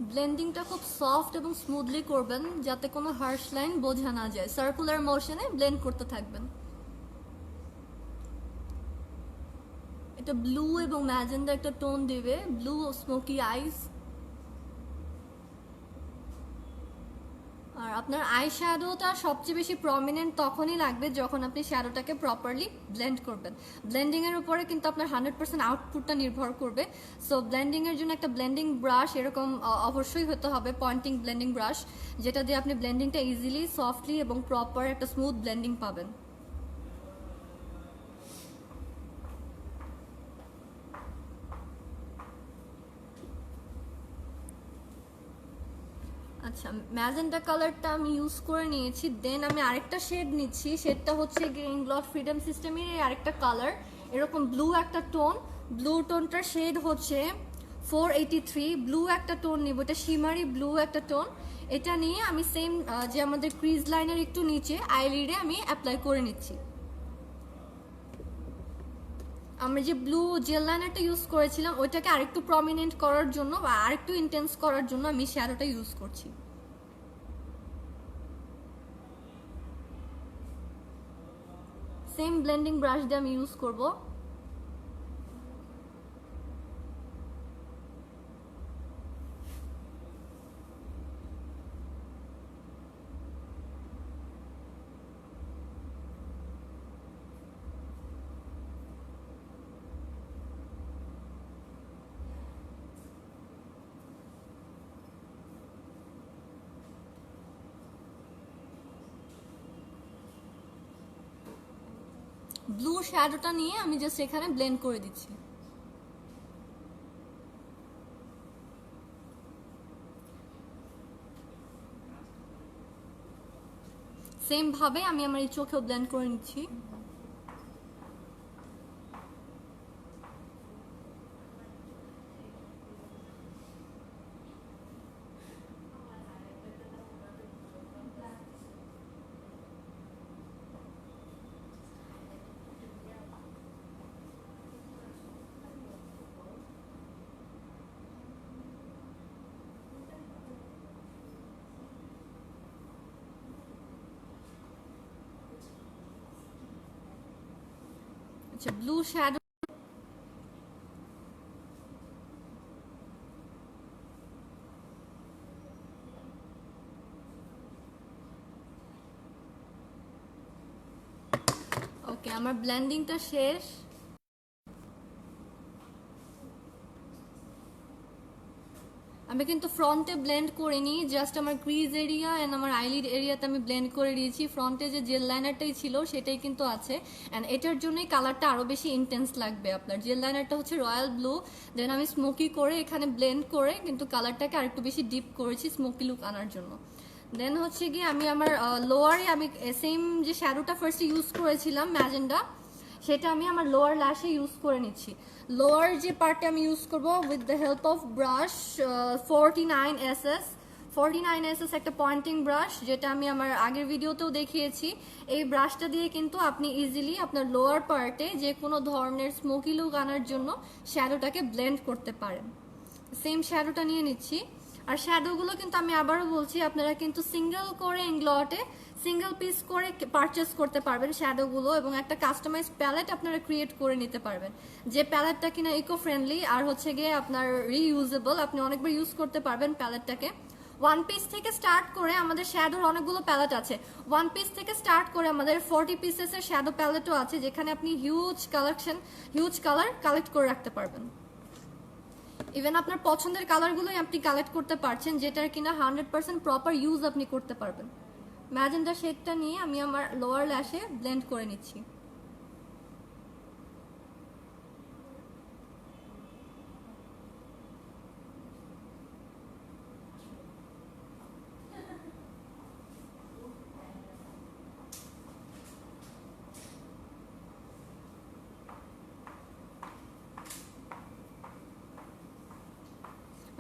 ব্লেন্ডিংটা খুব সফট এবং স্মুথলি করবেন যাতে কোনো হার্শ লাইন বোঝা না যায়। সার্কুলার মোশনে ব্লেন্ড করতে থাকবেন। এটা ব্লু এবং ম্যাজেন্ডা একটা টোন দিবে, ব্লু স্মোকি আইস। আর আপনার আই শ্যাডোটা সবচেয়ে বেশি প্রমিনেন্ট তখনই লাগবে যখন আপনি শ্যাডোটাকে প্রপারলি ব্লেন্ড করবেন। ব্লেন্ডিংয়ের উপরে কিন্তু আপনার 100% আউটপুটটা নির্ভর করবে। সো ব্লেন্ডিংয়ের জন্য একটা ব্লেন্ডিং ব্রাশ এরকম অবশ্যই হতে হবে, পয়েন্টিং ব্লেন্ডিং ব্রাশ, যেটা দিয়ে আপনি ব্লেন্ডিংটা ইজিলি, সফটলি এবং প্রপার একটা স্মুথ ব্লেন্ডিং পাবেন। আচ্ছা, ম্যাজেন্টা কালারটা আমি ইউজ করে নিয়েছি। দেন আমি আরেকটা শেড নিচ্ছি, শেডটা হচ্ছে ইংলস ফ্রিডম সিস্টেমের আরেকটা কালার, এরকম ব্লু একটা টোন। ব্লু টোনটার শেড হচ্ছে 483। ব্লু একটা টোন নিব, এটা শিমারি ব্লু একটা টোন। এটা নিয়ে আমি সেম যে আমাদের ক্রিজ লাইনের একটু নিচে আইলিডে আমি অ্যাপ্লাই করে নিচ্ছি। আমরা যে ব্লু জেল লাইনারটা ইউজ করেছিলাম ওইটাকে আরেকটু প্রমিনেন্ট করার জন্য বা আরেকটু ইন্টেন্স করার জন্য আমি শ্যাডোটা ইউজ করছি। সেম ব্লেন্ডিং ব্রাশ দিয়ে আমি ইউজ করব। ব্লু শ্যাডোটা নিয়ে আমি জাস্ট এখানে ব্লেন্ড করে দিচ্ছি। সেম ভাবে আমি আমার এই চোখেও ব্লেন্ড করে নিচ্ছি। আচ্ছা, ব্লু শ্যাডো ওকে, আমার ব্লেন্ডিংটা শেষ। আমি কিন্তু ফ্রন্টে ব্লেন্ড করিনি, জাস্ট আমার ক্রিজ এরিয়া এন্ড আমার আইলিড এরিয়াতে আমি ব্লেন্ড করে দিয়েছি। ফ্রন্টে যে জেল লাইনারটাই ছিল সেটাই কিন্তু আছে, এন্ড এটার জন্যই কালারটা আরো বেশি ইন্টেন্স লাগবে। আপনার জেল লাইনারটা হচ্ছে রয়্যাল ব্লু, দেন আমি স্মোকি করে এখানে ব্লেন্ড করে কিন্তু কালারটাকে আরেকটু বেশি ডিপ করেছি স্মোকি লুক আনার জন্য। দেন হচ্ছে গিয়ে আমি আমার লোয়ারে আমি সেম যে শ্যাডোটা ফার্স্টে ইউজ করেছিলাম ম্যাজেন্ডা, সেটা আমি আমার লোয়ার ল্যাশে ইউজ করে নিচ্ছি। লোয়ার যে পার্টে আমি ইউজ করব with the help of brush 49SS। 49SS একটা পয়েন্টিং ব্রাশ, যেটা আমি আমার আগের ভিডিওতেও দেখিয়েছি। এই ব্রাশটা দিয়ে কিন্তু আপনি ইজিলি আপনার লোয়ার পার্টে যে কোনো ধরনের স্মোকি লুক আনার জন্য শ্যাডোটাকে ব্লেন্ড করতে পারেন। সেম শ্যাডোটা নিয়ে নিচ্ছি। আর শ্যাডোগুলো কিন্তু আমি আবারও বলছি, আপনারা কিন্তু সিঙ্গেল করে ইংলটে সিঙ্গেল পিস করে পারচেস করতে পারবেন শ্যাডোগুলো, এবং একটা কাস্টমাইজ প্যালেট আপনারা ক্রিয়েট করে নিতে পারবেন, যে প্যালেটটা কিনা ইকো ফ্রেন্ডলি আর হচ্ছে গিয়ে আপনার রিইউজেবল, আপনি অনেকবার ইউজ করতে পারবেন প্যালেটটাকে। ওয়ান পিস থেকে স্টার্ট করে আমাদের শ্যাডোর অনেকগুলো প্যালেট আছে। ওয়ান পিস থেকে স্টার্ট করে আমাদের 40 পিসেসের শ্যাডো প্যালেটও আছে, যেখানে আপনি হিউজ কালার কালেক্ট করে রাখতে পারবেন। ইভেন আপনার পছন্দের কালারগুলোই আপনি কালেক্ট করতে পারছেন, যেটার কিনা 100% প্রপার ইউজ আপনি করতে পারবেন। ম্যাজেন্টা শেডটা নিয়ে আমি আমার লোয়ার ল্যাশে ব্লেন্ড করে নিচ্ছি।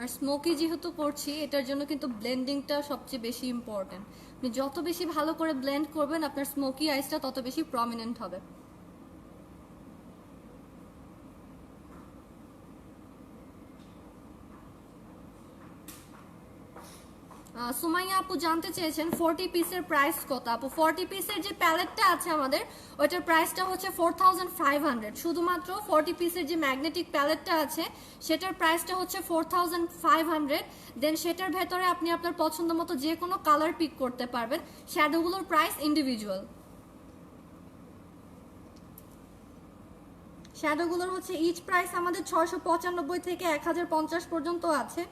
আর স্মোকি যেহেতু করছি, এটার জন্য কিন্তু ব্লেন্ডিংটা সবচেয়ে বেশি ইম্পর্টেন্ট। আপনি যত বেশি ভালো করে ব্লেন্ড করবেন আপনার স্মোকি আইসটা তত বেশি প্রমিনেন্ট হবে। সুমাইয়া আপু জানতে চেয়েছেন 40 পিসের প্রাইস কত। আপু 40 পিসের যে প্যালেটটা আছে আমাদের ওইটার প্রাইসটা হচ্ছে 4500। শুধুমাত্র 40 পিসের যে ম্যাগনেটিক প্যালেটটা আছে সেটার প্রাইসটা হচ্ছে 4500। দেন সেটার ভেতরে আপনি আপনার পছন্দ মতো যে কোনো কালার পিক করতে পারবেন। শ্যাডোগুলোর প্রাইস ইন্ডিভিজুয়াল। শ্যাডোগুলোর হচ্ছে ইচ প্রাইস আমাদের 695 থেকে 1050 পর্যন্ত আছে।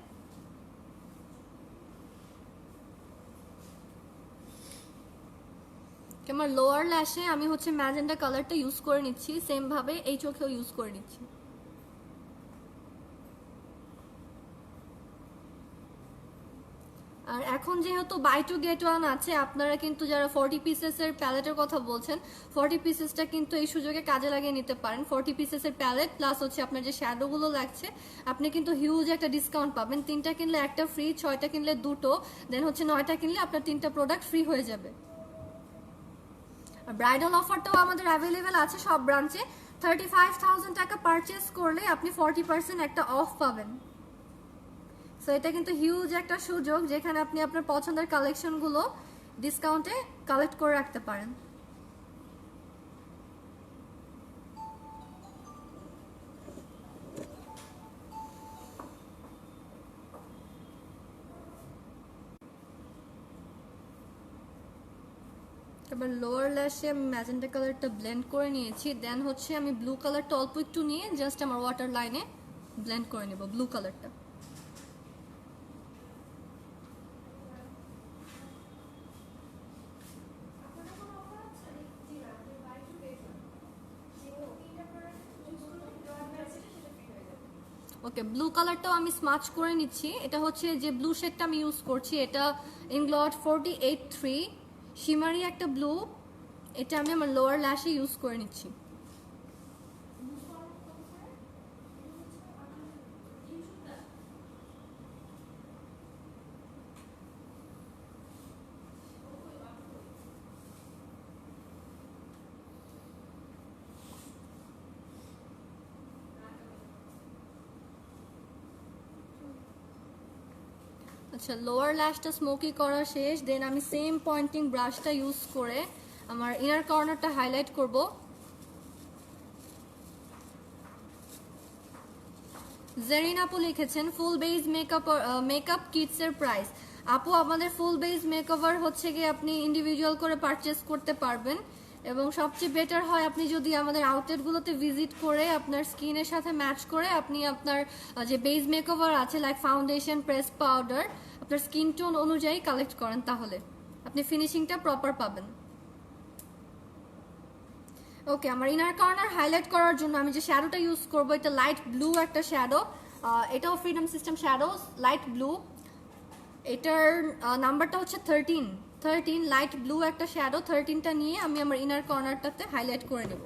আমার লোয়ার ল্যাশে আমি হচ্ছে ম্যাজেন্ডা কালারটা ইউজ করে নিচ্ছি, সেম ভাবে এই চোখেও ইউজ করে নিচ্ছি। আর এখন যেহেতু বাই টু গেট ওয়ান আছে, আপনারা কিন্তু যারা 40 পিসেসের প্যালেটের কথা বলছেন 40 পিসেসটা কিন্তু এই সুযোগে কাজে লাগিয়ে নিতে পারেন। 40 পিসেসের প্যালেট প্লাস হচ্ছে আপনার যে শ্যাডোগুলো লাগছে আপনি কিন্তু হিউজ একটা ডিসকাউন্ট পাবেন। 3টা কিনলে একটা ফ্রি, 6টা কিনলে 2টো, দেন হচ্ছে 9টা কিনলে আপনার 3টা প্রোডাক্ট ফ্রি হয়ে যাবে। ব্রাইডাল অফারটাও আমাদের অ্যাভেলেবেল আছে সব ব্রাঞ্চে। 35,000 টাকা পারচেস করলে আপনি 40% একটা অফ পাবেন। সো এটা কিন্তু হিউজ একটা সুযোগ যেখানে আপনি আপনার পছন্দের কালেকশনগুলো ডিসকাউন্টে কালেক্ট করে রাখতে পারেন। এবার লোয়ার ল্যাশে আমি ম্যাজেন্টা কালারটা ব্লেন্ড করে নিয়েছি। দেন হচ্ছে আমি ব্লু কালারটা অল্প একটু নিয়ে জাস্ট আমার ওয়াটার লাইনে ব্লেন্ড করে নেব ব্লু কালারটা। ওকে, ব্লু কালারটাও আমি স্মাচ করে নিচ্ছি। এটা হচ্ছে যে ব্লু শেডটা আমি ইউজ করছি, এটা ইংলট 48-3 শিমারি একটা ব্লু। এটা আমি আমার লোয়ার ল্যাশে ইউজ করে নিচ্ছি। আচ্ছা, লোয়ার ল্যাশটা স্মোকি করা শেষ। দেন আমি সেম পয়েন্টিং ব্রাশটা ইউজ করে আমার ইনার কর্নারটা হাইলাইট করব। জেরিন আপু লিখেছেন ফুল বেজ মেকআপ কিটসের প্রাইস। আপু আমাদের ফুল বেজ মেকওভার হচ্ছে গিয়ে আপনি ইন্ডিভিজুয়াল করে পারচেস করতে পারবেন, এবং সবচেয়ে বেটার হয় আপনি যদি আমাদের আউটলেটগুলোতে ভিজিট করে আপনার স্কিনের সাথে ম্যাচ করে আপনি আপনার যে বেজ মেকওভার আছে লাইক ফাউন্ডেশন, প্রেস পাউডার আপনার স্কিন টোন অনুযায়ী কালেক্ট করেন, তাহলে আপনি ফিনিশিংটা প্রপার পাবেন। ওকে, আমার ইনার কর্নার হাইলাইট করার জন্য আমি যে শ্যাডোটা ইউজ করবো এটা লাইট ব্লু একটা শ্যাডো। এটাও freedom system shadow, light blue. এটার নাম্বারটা হচ্ছে 13 লাইট ব্লু একটা শ্যাডো। 13টা নিয়ে আমি আমার ইনার কর্নারটাতে হাইলাইট করে নেব।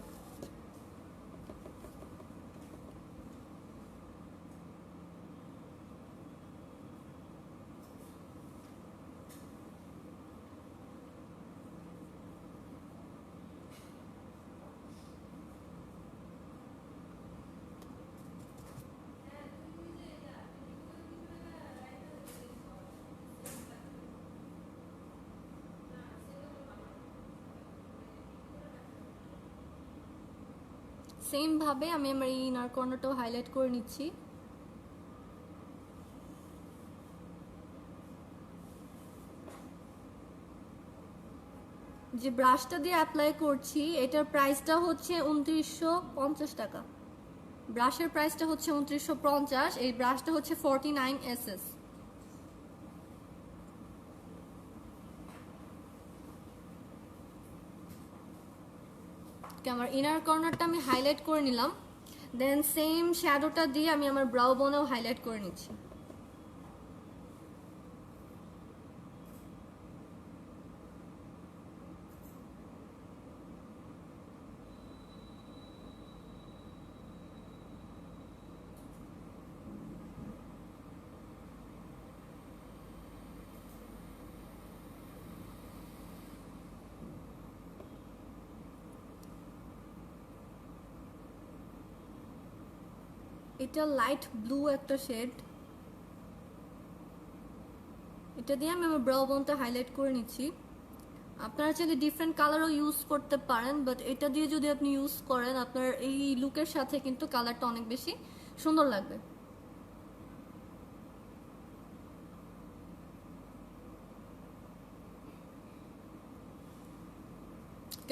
সেম ভাবে আমি আমার এই ইনার কর্নারটাও হাইলাইট করে নিচ্ছি। যে ব্রাশটা দিয়ে অ্যাপ্লাই করছি এটার প্রাইসটা হচ্ছে 2950 টাকা। ব্রাশের প্রাইসটা হচ্ছে 2950। এই ব্রাশটা হচ্ছে 49SS। আমার ইনার কর্নারটা আমি হাইলাইট করে নিলাম। দেন সেম শ্যাডোটা দিয়ে আমি আমার ব্রাউ বোনেও হাইলাইট করে নিচ্ছি। এটা লাইট ব্লু একটা শেড, এটা দিয়ে আমি আমার ব্রাউ বোনটা হাইলাইট করে নিচ্ছি। আপনারা চাইলে ডিফারেন্ট কালারও ইউজ করতে পারেন, বাট এটা দিয়ে যদি আপনি ইউজ করেন আপনার এই লুকের সাথে কিন্তু কালারটা অনেক বেশি সুন্দর লাগবে।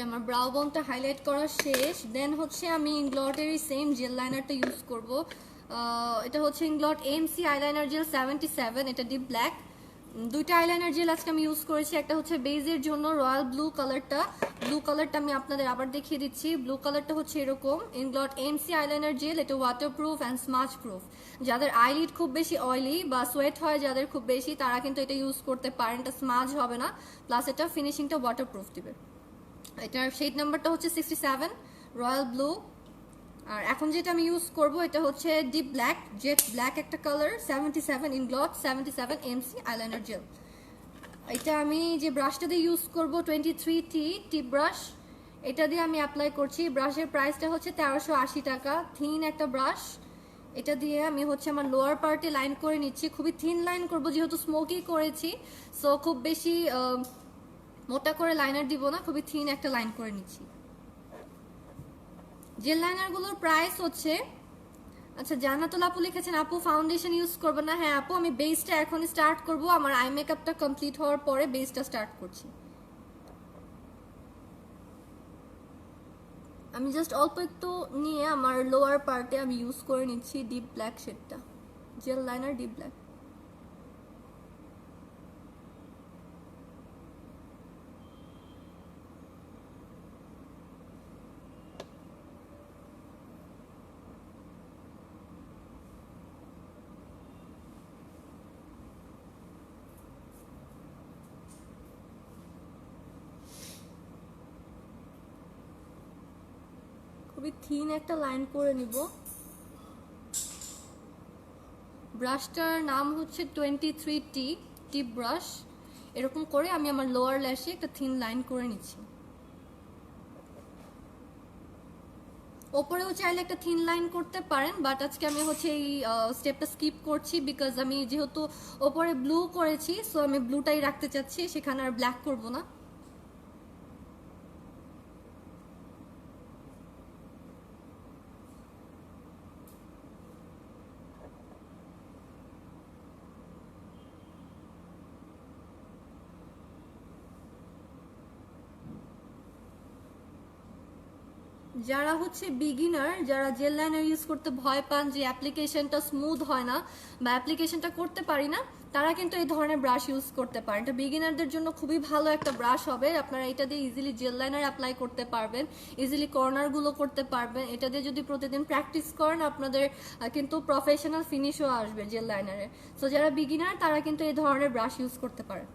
আমার ব্রাউ বোনটা হাইলাইট করা শেষ। দেন হচ্ছে আমি ইংলটেরই সেম জেল লাইনারটা ইউজ করব। এটা হচ্ছে ইংলট এমসি আইলাইনার জেল 77, এটা ডিপ ব্ল্যাক। দুইটা আইলাইনার জেল আজকে আমি ইউজ করেছি। একটা হচ্ছে বেজের জন্য রয়্যাল ব্লু কালারটা আমি আপনাদের আবার দেখিয়ে দিচ্ছি। ব্লু কালারটা হচ্ছে এরকম। ইংলট এমসি আইলাইনার জেল, এটা ওয়াটারপ্রুফ অ্যান্ড স্মাচ প্রুফ। যাদের আইলিড খুব বেশি অয়েলি বা সোয়েট হয় যাদের খুব বেশি, তারা কিন্তু এটা ইউজ করতে পারেন। এটা স্মাজ হবে না, প্লাস এটা ফিনিশিংটা ওয়াটারপ্রুফ দিবে। এটার শেড নাম্বারটা হচ্ছে 67 রয়্যাল ব্লু। আর এখন যেটা আমি ইউজ করব এটা হচ্ছে ডিপ ব্ল্যাক, জেট ব্ল্যাক একটা কালার, 77 ইংলট 77 এমসি আইলাইনার জেল। এটা আমি যে ব্রাশটা দিয়ে ইউজ করব 23T টিপ ব্রাশ, এটা দিয়ে আমি অ্যাপ্লাই করছি। ব্রাশের প্রাইসটা হচ্ছে 1380 টাকা, থিন একটা ব্রাশ। এটা দিয়ে আমি হচ্ছে আমার লোয়ার পার্টে লাইন করে নিচ্ছি। খুবই থিন লাইন করব যেহেতু স্মোকি করেছি, সো খুব বেশি মোটা করে লাইনার দিব না, খুবই থিন একটা লাইন করে নিচ্ছি। জেল লাইনারগুলোর প্রাইস হচ্ছে, আচ্ছা জান্নাতুল আপু লিখেছেন আপু ফাউন্ডেশন ইউজ করবে না। হ্যাঁ আপু, আমি বেসটা এখন স্টার্ট করব, আমার আই মেকআপটা কমপ্লিট হওয়ার পরে বেসটা স্টার্ট করছি। আমি জাস্ট অল্প একটু নিয়ে আমার লোয়ার পার্টে আমি ইউজ করে নিচ্ছি ডিপ ব্ল্যাক শেডটা, জেল লাইনার ডিপ ব্ল্যাক। খুবই থিন একটা লাইন করে নিব। ব্রাশটার নাম হচ্ছে 23T টিপ ব্রাশ। এরকম করে আমি আমার লোয়ার ল্যাশে একটা থিন লাইন করে নিচ্ছি। ওপরেও চাইলে একটা থিন লাইন করতে পারেন, বাট আজকে আমি হচ্ছে এই স্টেপটা স্কিপ করছি, বিকজ আমি যেহেতু ওপরে ব্লু করেছি, সো আমি ব্লুটাই রাখতে চাচ্ছি, সেখানে আর ব্ল্যাক করব না। যারা হচ্ছে বিগিনার, যারা জেল লাইনার ইউজ করতে ভয় পান, যে অ্যাপ্লিকেশনটা স্মুথ হয় না বা অ্যাপ্লিকেশনটা করতে পারি না, তারা কিন্তু এই ধরনের ব্রাশ ইউজ করতে পারেন। এটা বিগিনারদের জন্য খুবই ভালো একটা ব্রাশ হবে। আপনারা এটা দিয়ে ইজিলি জেল লাইনার অ্যাপ্লাই করতে পারবেন, ইজিলি কর্নারগুলো করতে পারবেন। এটা দিয়ে যদি প্রতিদিন প্র্যাকটিস করেন আপনাদের কিন্তু প্রফেশনাল ফিনিশও আসবে জেল লাইনারে। সো যারা বিগিনার তারা কিন্তু এই ধরনের ব্রাশ ইউজ করতে পারেন।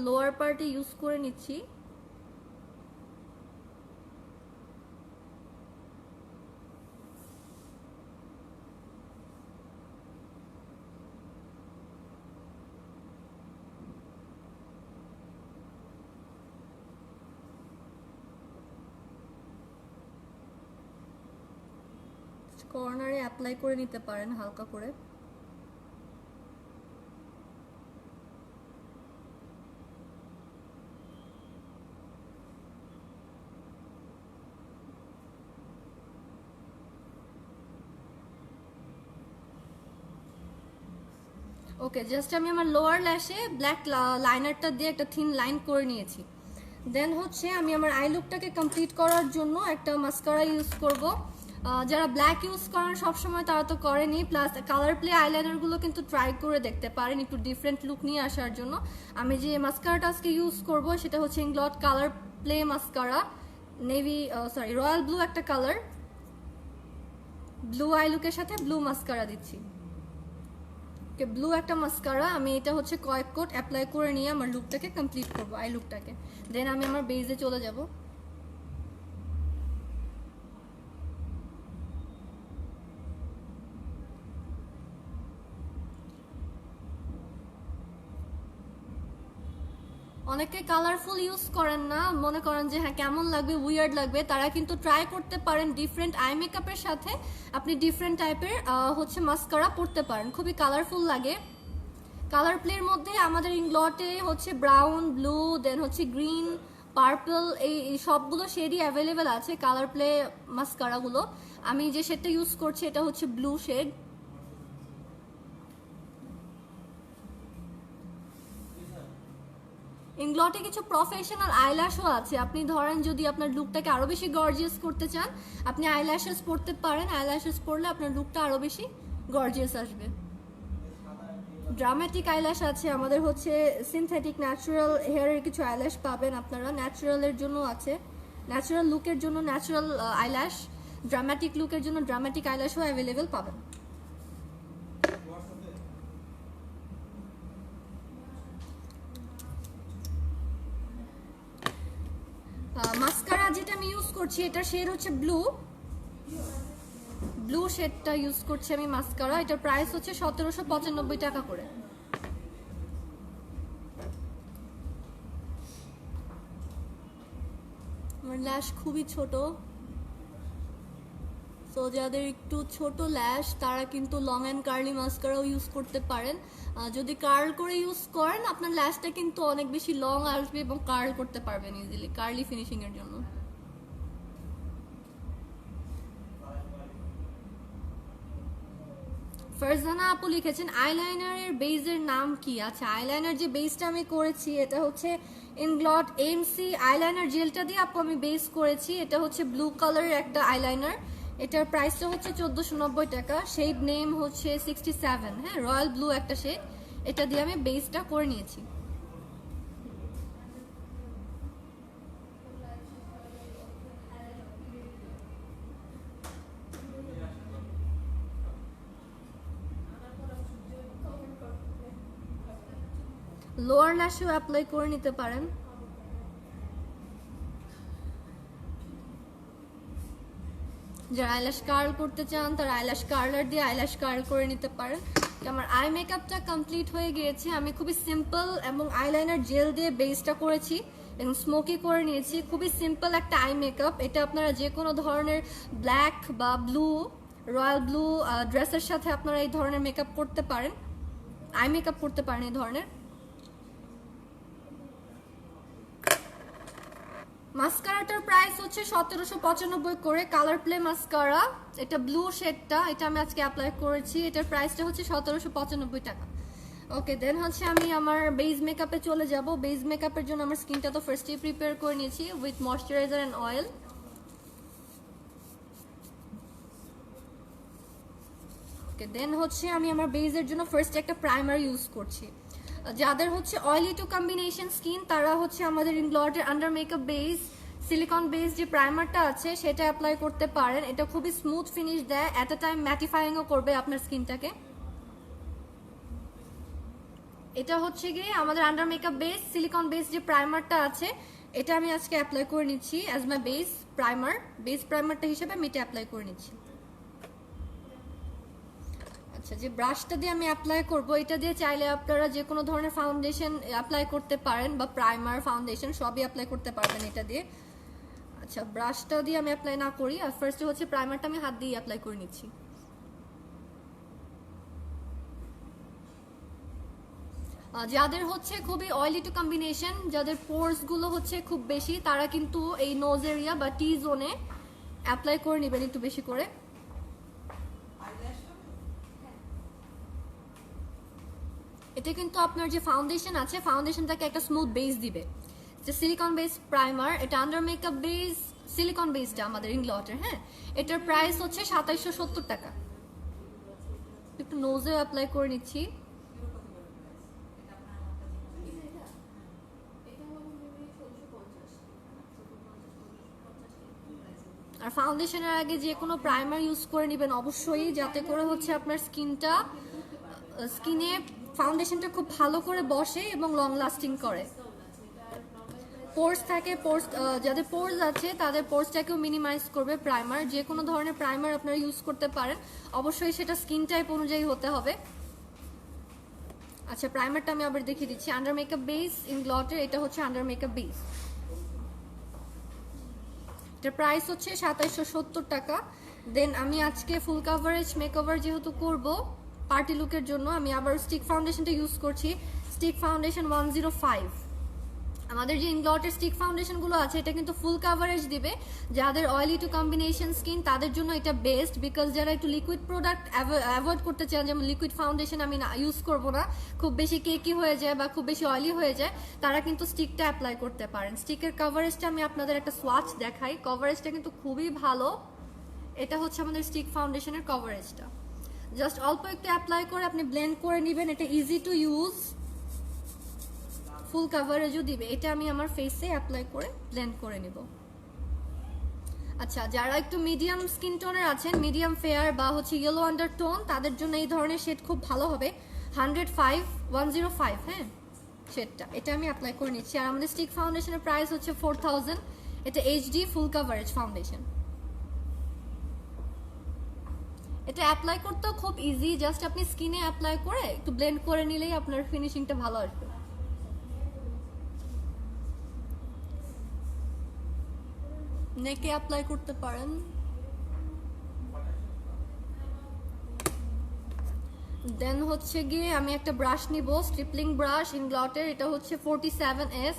লোয়ার পার্টে ইউজ করে নিচ্ছি। কর্নারে অ্যাপ্লাই করে নিতে পারেন হালকা করে। ওকে, জাস্ট আমি আমার লোয়ার ল্যাশে ব্ল্যাক লাইনারটা দিয়ে একটা থিন লাইন করে নিয়েছি। দেন হচ্ছে আমি আমার আই লুকটাকে কমপ্লিট করার জন্য একটা মাস্কারা ইউজ করব। যারা ব্ল্যাক ইউজ করেন সবসময় তারা তো করেনি, প্লাস কালার প্লে আইলাইনারগুলো কিন্তু ট্রাই করে দেখতে পারেন একটু ডিফারেন্ট লুক নিয়ে আসার জন্য। আমি যে মাস্কারাটা আজকে ইউজ করব সেটা হচ্ছে Inglot colour play mascara, navy royal blue একটা কালার, ব্লু আই লুকের সাথে ব্লু মাস্কারা দিচ্ছি। ব্লু একটা মাস্কারা, আমি এটা হচ্ছে কয়েক কোট অ্যাপ্লাই করে নিয়ে আমার লুকটাকে কমপ্লিট করবো, আই লুকটাকে। দেন আমি আমার বেজে চলে যাব। অনেক অনেকে কালারফুল ইউজ করেন না, মনে করেন যে হ্যাঁ কেমন লাগবে, উইয়ার্ড লাগবে, তারা কিন্তু ট্রাই করতে পারেন ডিফারেন্ট আই মেকআপের সাথে আপনি ডিফারেন্ট টাইপের হচ্ছে মাস্কারা পরতে পারেন, খুবই কালারফুল লাগে। কালার প্লের মধ্যে আমাদের ইংলটে হচ্ছে ব্রাউন, ব্লু, দেন হচ্ছে গ্রিন, পার্পল, এই সবগুলো শেডই অ্যাভেলেবেল আছে কালার প্লে মাস্কারাগুলো। আমি যে শেডটা ইউজ করছি এটা হচ্ছে ব্লু শেড। ইংলটে কিছু প্রফেশনাল আইল্যাশও আছে, আপনি ধরেন যদি আপনার লুকটাকে আরো বেশি গর্জিয়াস করতে চান আপনি আইল্যাশেস পরতে পারেন, আইল্যাশেস পরলে আপনার লুকটা আরো বেশি গর্জিয়াস আসবে। ড্রামাটিক আইল্যাশ আছে আমাদের, হচ্ছে সিনথেটিক ন্যাচারাল হেয়ারের কিছু আইল্যাশ পাবেন আপনারা, ন্যাচারালের জন্য আছে, ন্যাচারাল লুকের জন্য ন্যাচারাল আইল্যাশ, ড্রামাটিক লুকের জন্য ড্রামাটিক আইল্যাশও অ্যাভেলেবেল পাবেন। মাস্কারা যেটা আমি ইউজ করছি এটা শেড হচ্ছে ব্লু, ব্লু শেডটা ইউজ করছি আমি মাস্কারা। এটার প্রাইস হচ্ছে 1795 টাকা করে। আমার ল্যাশ খুবই ছোট, সো যাদের একটু ছোট ল্যাশ তারা কিন্তু লং অ্যান্ড কার্লি মাস্কারাও ইউজ করতে পারেন। যদি কার্ল করে ইউজ করেন আপনার ল্যাশটা কিন্তু অনেক বেশি লং আসবে এবং কার্ল করতে পারবেন ইজিলি কার্লি ফিনিশিং এর জন্য। ফারজানা আপু লিখেছেন আইলাইনারের বেজের নাম কি? আচ্ছা, আইলাইনার যে বেসটা আমি করেছি এটা হচ্ছে ইনগ্লট এমসি আইলাইনার জেলটা দিয়ে আপু আমি বেস করেছি। এটা হচ্ছে ব্লু কালারের একটা আইলাইনার, এটার প্রাইসটা হচ্ছে 1490 টাকা, শেড নেম হচ্ছে 67, হ্যাঁ রয়্যাল ব্লু একটা শেড, এটা দিয়ে আমি বেসটা করে নিয়েছি। লোয়ার ল্যাশেও অ্যাপ্লাই করে নিতে পারেন। যারা আইল্যাশ কার্ল করতে চান তারা আইল্যাশ কার্লার দিয়ে আইল্যাশ কার্ল করে নিতে পারেন। আমার আই মেকআপটা কমপ্লিট হয়ে গিয়েছে, আমি খুবই সিম্পল এবং আইলাইনার জেল দিয়ে বেসটা করেছি এবং স্মোকি করে নিয়েছি। খুবই সিম্পল একটা আই মেকআপ, এটা আপনারা যে কোনো ধরনের ব্ল্যাক বা ব্লু, রয়্যাল ব্লু ড্রেসের সাথে আপনারা এই ধরনের মেকআপ করতে পারেন, আই মেকআপ করতে পারেন এই ধরনের। মাস্কারাটার প্রাইস হচ্ছে 1795 করে, কালার প্লে মাস্কারা, এটা ব্লু শেডটা, এটা আমি আজকে অ্যাপ্লাই করেছি, এটার প্রাইসটা হচ্ছে 1795 টাকা। ওকে, দেন হচ্ছে আমি আমার বেস মেকআপে চলে যাব। বেস মেকআপের জন্য আমার স্কিনটা তো ফার্স্টেই প্রিপেয়ার করে নিয়েছি উইথ ময়শ্চারাইজার অ্যান্ড অয়েল। ওকে, দেন হচ্ছে আমি আমার বেসের জন্য ফার্স্ট একটা প্রাইমার ইউজ করছি। যাদের হচ্ছে অয়েলি টু কম্বিনেশন স্কিন তারা হচ্ছে আমাদের ইনগ্লটের under makeup base silicone base যে প্রাইমারটা আছে সেটা অ্যাপ্লাই করতে পারেন। এটা খুবই স্মুথ ফিনিশ দেয়, অ্যাট আ টাইম ম্যাটিফাইংও করবে আপনার স্কিনটাকে। এটা হচ্ছে গিয়ে আমাদের under makeup base silicone base যে প্রাইমারটা আছে এটা আমি আজকে অ্যাপ্লাই করে নিচ্ছি as my base primer. Base প্রাইমারটা হিসেবে আমি এটা অ্যাপ্লাই করে নিচ্ছি। আচ্ছা, যে ব্রাশটা দিয়ে আমি অ্যাপ্লাই করব এটা দিয়ে চাইলে আপনারা যে কোনো ধরনের ফাউন্ডেশন অ্যাপ্লাই করতে পারেন বা প্রাইমার ফাউন্ডেশন সবই অ্যাপ্লাই করতে পারবেন এটা দিয়ে। আচ্ছা, ব্রাশটা দিয়ে আমি অ্যাপ্লাই না করি, আর ফার্স্টে হচ্ছে প্রাইমারটা আমি হাত দিয়ে অ্যাপ্লাই করে নিচ্ছি। যাদের হচ্ছে খুবই অয়েলি টু কম্বিনেশন, যাদের পোর্স গুলো হচ্ছে খুব বেশি, তারা কিন্তু এই নোজ এরিয়া বা টি জোনে অ্যাপ্লাই করে নেবেন একটু বেশি করে। এটা কিন্তু আপনার যে ফাউন্ডেশন আছে ফাউন্ডেশনটাকে একটা স্মুথ বেস দিবে। যে সিলিকন বেস প্রাইমার, এটা আন্ডার মেকআপ বেস সিলিকন বেসটা আমাদের ইনগ্লটের, হ্যাঁ এটার প্রাইস হচ্ছে 2770 টাকা। একটু নোজে অ্যাপ্লাই করে নিচ্ছি। আর ফাউন্ডেশনের আগে যে কোনো প্রাইমার ইউজ করে নেবেন অবশ্যই, যাতে করে হচ্ছে আপনার স্কিনে ফাউন্ডেশনটা খুব ভালো করে বসে এবং লং লাস্টিং করে। পোর্স থাকে, যাদের পোর্স আছে তাদের পোর্সটাকেও মিনিমাইজ করবে প্রাইমার। যে কোনো ধরনের প্রাইমার আপনারা ইউজ করতে পারেন, অবশ্যই সেটা স্কিন টাইপ অনুযায়ী হতে হবে। আচ্ছা প্রাইমারটা আমি আবার দেখিয়ে দিচ্ছি। আন্ডার মেকআপ বেস ইনগ্লটের, এটা হচ্ছে আন্ডার মেকআপ বেস। এটার প্রাইস হচ্ছে 2770 টাকা। দেন আমি আজকে ফুল কাভারেজ মেকওভার যেহেতু করব পার্টি লুকের জন্য, আমি আবার স্টিক ফাউন্ডেশনটা ইউজ করছি, স্টিক ফাউন্ডেশন 105। আমাদের যে ইনগ্লটের স্টিক ফাউন্ডেশনগুলো আছে এটা কিন্তু ফুল কাভারেজ দিবে, যাদের অয়েলি টু কম্বিনেশন স্কিন তাদের জন্য এটা বেস্ট, বিকজ যারা একটু লিকুইড প্রোডাক্ট অ্যাভয়েড করতে চান, যেমন লিকুইড ফাউন্ডেশন আমি না ইউজ করবো না, খুব বেশি কেকি হয়ে যায় বা খুব বেশি অয়েলি হয়ে যায়, তারা কিন্তু স্টিকটা অ্যাপ্লাই করতে পারেন। স্টিকের কভারেজটা আমি আপনাদের একটা সোয়াচ দেখাই, কভারেজটা কিন্তু খুবই ভালো। এটা হচ্ছে আমাদের স্টিক ফাউন্ডেশনের কভারেজটা, জাস্ট অল্প একটু অ্যাপ্লাই করে আপনি ব্লেন্ড করে নেবেন, এটা ইজি টু ইউজ, ফুল কাভারেজও দিবে। এটা আমি আমার ফেসে অ্যাপ্লাই করে ব্লেন্ড করে নিব। আচ্ছা যারা একটু মিডিয়াম স্কিন টোনের আছেন, মিডিয়াম ফেয়ার বা হচ্ছে ইয়েলো আন্ডারটোন, তাদের জন্য এই ধরনের শেড খুব ভালো হবে। 105 হ্যাঁ শেডটা, এটা আমি অ্যাপ্লাই করে নিচ্ছি। আর আমাদের স্টিক ফাউন্ডেশনের প্রাইস হচ্ছে 4000। এটা এইচডি ফুল কাভারেজ ফাউন্ডেশন। এটা অ্যাপ্লাই করতেও খুব ইজি, জাস্ট আপনি স্কিনে অ্যাপ্লাই করে একটু ব্লেন্ড করে নিলেই আপনার ফিনিশিংটা ভালো আসবে। নেকে অ্যাপ্লাই করতে পারেন। দেন হচ্ছে গিয়ে আমি একটা ব্রাশ নিব, স্ট্রিপলিং ব্রাশ ইনগ্লটের, এটা হচ্ছে 47S।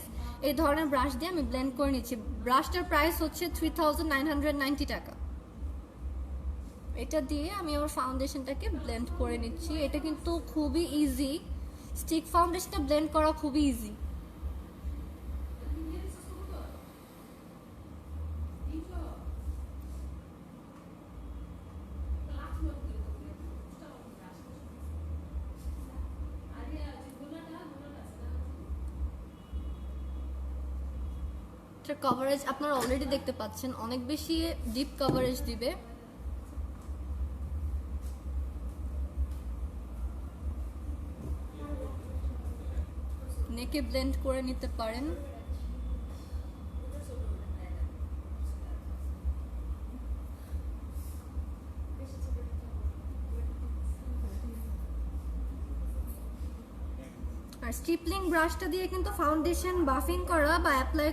এই ধরনের ব্রাশ দিয়ে আমি ব্লেন্ড করে নিচ্ছি। ব্রাশটার প্রাইস হচ্ছে 3990 টাকা। এটা দিয়ে আমি আমার ফাউন্ডেশনটাকে ব্লেন্ড করে নিচ্ছি। এটা কিন্তু খুবই ইজি, স্টিক ফাউন্ডেশনটা ব্লেন্ড করা খুবই ইজি। কভারেজ আপনারা অলরেডি দেখতে পাচ্ছেন, অনেক বেশি ডিপ কভারেজ দিবে। নেকে ব্লেন্ড করে নিতে পারেন। আর স্ট্রিপলিং ব্রাশটা দিয়ে কিন্তু ফাউন্ডেশন বাফিং করা বা অ্যাপ্লাই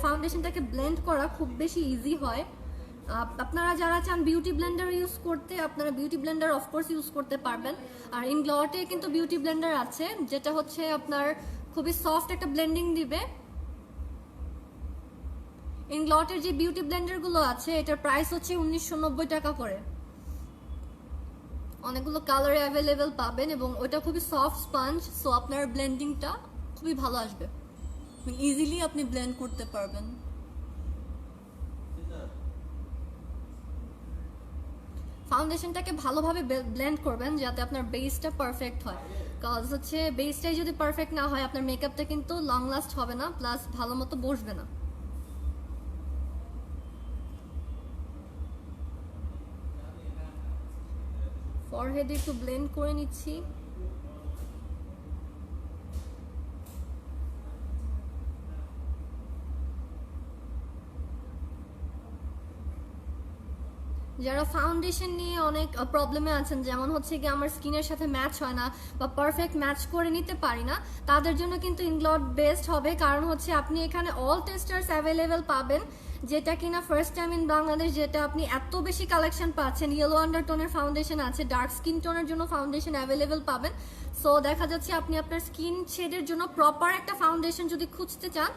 ফাউন্ডেশনটাকে ব্লেন্ড করা খুব বেশি ইজি হয়। আপনারা যারা চান বিউটি ব্লেন্ডার ইউজ করতে, আপনারা বিউটি ব্লেন্ডার অফকোর্স ইউজ করতে পারবেন। আর ইনগ্লটে কিন্তু বিউটি ব্লেন্ডার আছে যেটা হচ্ছে আপনার খুবই সফট একটা ব্লেন্ডিং দিবে। ইনগ্লটের যে বিউটি ব্লেন্ডারগুলো আছে এটার প্রাইস হচ্ছে 1990 টাকা করে। অনেকগুলো কালারে অ্যাভেলেবেল পাবেন এবং ওটা খুবই সফট স্পঞ্জ, সো আপনার ব্লেন্ডিংটা খুবই ভালো আসবে, ইজিলি আপনি ব্লেন্ড করতে পারবেন। ফাউন্ডেশনটাকে ভালোভাবে ব্লেন্ড করবেন যাতে আপনার বেসটা পারফেক্ট হয়, কজ হচ্ছে বেসটাই যদি পারফেক্ট না হয় আপনার মেকআপটা কিন্তু লং লাস্ট হবে না, প্লাস ভালো মতো বসবে না। ফরহেডে একটু ব্লেন্ড করে নিচ্ছি। যারা ফাউন্ডেশন নিয়ে অনেক প্রবলেমে আছেন, যেমন হচ্ছে কি আমার স্কিনের সাথে ম্যাচ হয় না বা পারফেক্ট ম্যাচ করে নিতে পারি না, তাদের জন্য কিন্তু ইনগ্লট বেস্ট হবে। কারণ হচ্ছে আপনি এখানে অল টেস্টার্স অ্যাভেলেবেল পাবেন, যেটা কিনা ফার্স্ট টাইম ইন বাংলাদেশ, যেটা আপনি এত বেশি কালেকশন পাচ্ছেন। ইয়েলো আন্ডারটোনের ফাউন্ডেশন আছে, ডার্ক স্কিন টোনের জন্য ফাউন্ডেশন অ্যাভেলেবেল পাবেন। সো দেখা যাচ্ছে আপনি আপনার স্কিন শেডের জন্য প্রপার একটা ফাউন্ডেশন যদি খুঁজতে চান,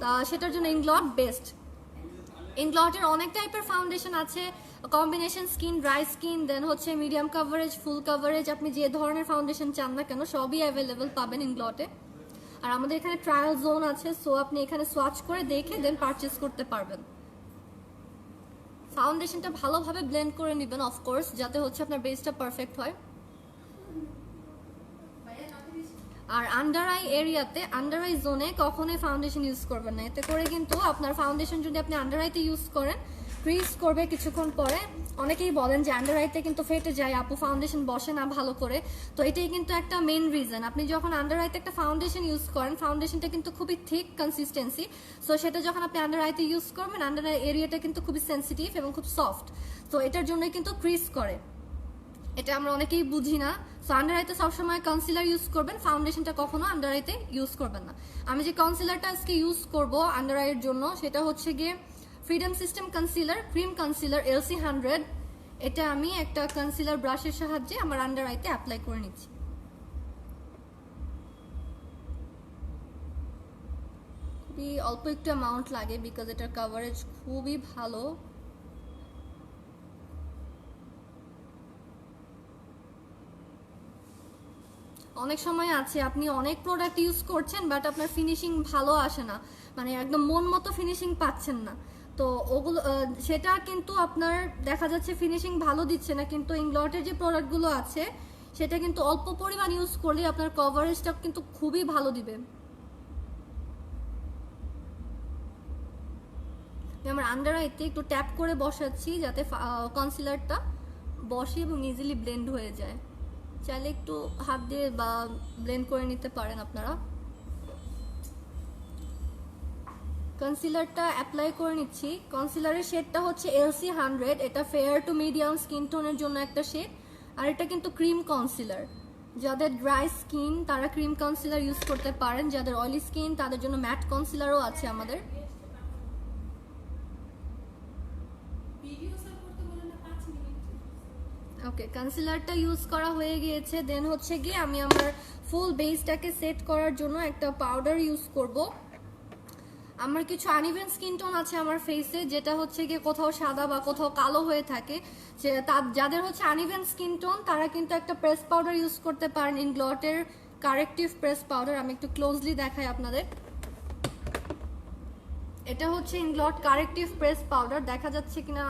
তা সেটার জন্য ইনগ্লট বেস্ট। ইনগ্লটের অনেক টাইপের ফাউন্ডেশন আছে, কম্বিনেশন স্কিন, ড্রাই স্কিন, দেন হচ্ছে মিডিয়াম কাভারেজ, ফুল কাভারেজ, আপনি যে ধরনের ফাউন্ডেশন চান না কেন সবই অ্যাভেলেবেল পাবেন ইনগ্লটে। আর আমাদের এখানে ট্রায়াল জোন আছে, সো আপনি এখানে সোয়াচ করে দেখে দেন পারচেজ করতে পারবেন। ফাউন্ডেশনটা ভালোভাবে ব্লেন্ড করে নেবেন অফকোর্স, যাতে হচ্ছে আপনার বেসটা পারফেক্ট হয়। আর আন্ডার আই এরিয়াতে, আন্ডার আই জোনে কখনোই ফাউন্ডেশন ইউজ করবেন না, এতে করে কিন্তু আপনার ফাউন্ডেশন যদি আপনি আন্ডার আইতে ইউজ করেন ক্রিজ করবে কিছুক্ষণ পরে। অনেকেই বলেন যে আন্ডার আইতে কিন্তু ফেটে যায়, আপু ফাউন্ডেশন বসে না ভালো করে, তো এটাই কিন্তু একটা মেন রিজন। আপনি যখন আন্ডার আইতে একটা ফাউন্ডেশন ইউজ করেন, ফাউন্ডেশনটা কিন্তু খুবই থিক কনসিস্টেন্সি, সো সেটা যখন আপনি আন্ডার আইতে ইউজ করবেন, আন্ডার আই এরিয়াটা কিন্তু খুবই সেন্সিটিভ এবং খুব সফট, তো এটার জন্যই কিন্তু ক্রিজ করে। এটা আমরা অনেকেই বুঝি না, সো আন্ডার আইতে সবসময় কনসিলার ইউজ করবেন, ফাউন্ডেশনটা কখনো আন্ডার আইতে ইউজ করবেন না। আমি যে কনসিলারটা আজকে ইউজ করব আন্ডার আইয়ের জন্য সেটা হচ্ছে গিয়ে freedom system concealer cream concealer LC100। এটা আমি একটা কনসিলার ব্রাশের সাহায্যে আমার আন্ডার আইতে অ্যাপ্লাই করে নিচ্ছি। খুবই অল্প একটু অ্যামাউন্ট লাগে বিকজ এটার কভারেজ খুবই ভালো। অনেক সময় আছে আপনি অনেক প্রোডাক্ট ইউজ করছেন বাট আপনার ফিনিশিং ভালো আসে না, মানে একদম মন মতো ফিনিশিং পাচ্ছেন না। তো ওগুলো সেটা কিন্তু আপনার দেখা যাচ্ছে ফিনিশিং ভালো দিচ্ছে না, কিন্তু ইংলটের যে প্রোডাক্টগুলো আছে সেটা কিন্তু অল্প পরিমাণ ইউজ করলে আপনার কভারেজটা কিন্তু খুবই ভালো দিবে। আমার আন্ডার আইতে একটু ট্যাপ করে বসাচ্ছি যাতে কনসিলারটা বসে এবং ইজিলি ব্লেন্ড হয়ে যায়। চাইলে একটু হাত দিয়ে বা ব্লেন্ড করে নিতে পারেন আপনারা। কনসিলারটা অ্যাপ্লাই করে নিচ্ছি। কনসিলারের শেডটা হচ্ছে LC100। এটা ফেয়ার টু মিডিয়াম স্কিন টোনের জন্য একটা শেড, আর এটা কিন্তু ক্রিম কনসিলার। যাদের ড্রাই স্কিন তারা ক্রিম কনসিলার ইউজ করতে পারেন, যাদের অয়েলি স্কিন তাদের জন্য ম্যাট কনসিলারও আছে আমাদের। ওকে, কনসিলারটা ইউজ করা হয়ে গিয়েছে। দেন হচ্ছে গিয়ে আমি আমার ফুল বেসটাকে সেট করার জন্য একটা পাউডার ইউজ করব। আমার কিছু আনইভেন স্কিন টোন আছে আমার ফেসে, যেটা হচ্ছে গিয়ে কোথাও সাদা বা কোথাও কালো হয়ে থাকে। যাদের হচ্ছে আনইভেন স্কিন টোন তারা কিন্তু একটা প্রেস পাউডার ইউজ করতে পারেন, ইনগ্লটের কারেক্টিভ প্রেস পাউডার। আমি একটু ক্লোজলি দেখাই আপনাদের। এটা হচ্ছে ইনগ্লট কারেক্টিভ প্রেস পাউডার, দেখা যাচ্ছে কিনা।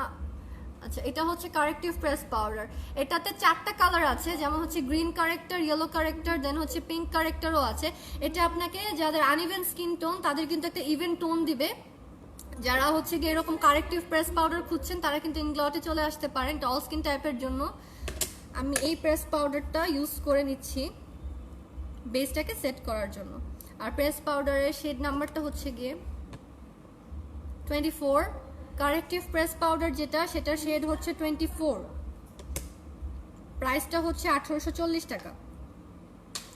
আচ্ছা, এটা হচ্ছে কারেক্টিভ প্রেস পাউডার। এটাতে 4টা কালার আছে, যেমন হচ্ছে গ্রিন কারেক্টার, ইয়েলো কারেক্টার, দেন হচ্ছে পিঙ্ক কারেক্টারও আছে। এটা আপনাকে যাদের আনইভেন স্কিন টোন তাদের কিন্তু একটা ইভেন টোন দিবে। যারা হচ্ছে গিয়ে এরকম কারেক্টিভ প্রেস পাউডার খুঁজছেন তারা কিন্তু ইনগ্লটে চলে আসতে পারেন অল স্কিন টাইপের জন্য। আমি এই প্রেস পাউডারটা ইউজ করে নিচ্ছি বেসটাকে সেট করার জন্য। আর প্রেস পাউডারের শেড নাম্বারটা হচ্ছে গিয়ে 24। কারেক্টিভ প্রেস পাউডার যেটা সেটার শেড হচ্ছে 24। প্রাইসটা হচ্ছে 1840 টাকা।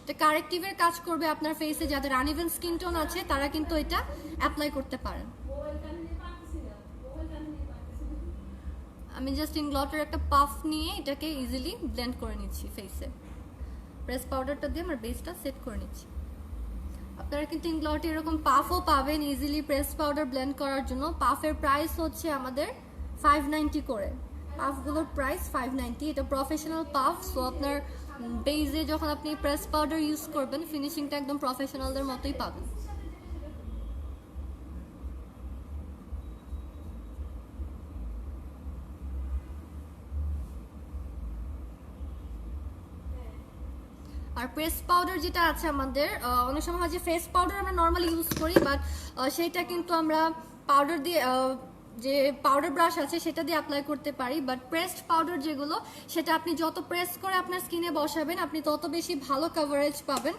এটা কারেক্টিভের কাজ করবে আপনার ফেসে। যাদের আনইভেন স্কিন টোন আছে তারা কিন্তু এটা অ্যাপ্লাই করতে পারেন। আমি জাস্ট ইনগ্লটের একটা পাফ নিয়ে এটাকে ইজিলি ব্লেন্ড করে নিচ্ছি ফেসে। প্রেস পাউডারটা দিয়ে আমার বেসটা সেট করে নিচ্ছি। আপনারা কিন্তু ইনগ্লটে এরকম পাফও পাবেন ইজিলি প্রেস পাউডার ব্লেন্ড করার জন্য। পাফের প্রাইস হচ্ছে আমাদের 590 করে। পাফগুলোর প্রাইস 590। এটা প্রফেশনাল পাফ, সো আপনার বেজে যখন আপনি প্রেস পাউডার ইউজ করবেন ফিনিশিংটা একদম প্রফেশনালদের মতোই পাবেন। আর প্রেস পাউডার যেটা আছে আমাদের, অনেক সময় হয় যে ফেস পাউডার আমরা নর্মালি ইউজ করি, বাট সেটা কিন্তু আমরা পাউডার দিয়ে যে পাউডার ব্রাশ আছে সেটা দিয়ে অ্যাপ্লাই করতে পারি। বাট প্রেসড পাউডার যেগুলো সেটা আপনি যত প্রেস করে আপনার স্কিনে বসাবেন আপনি তত বেশি ভালো কভারেজ পাবেন।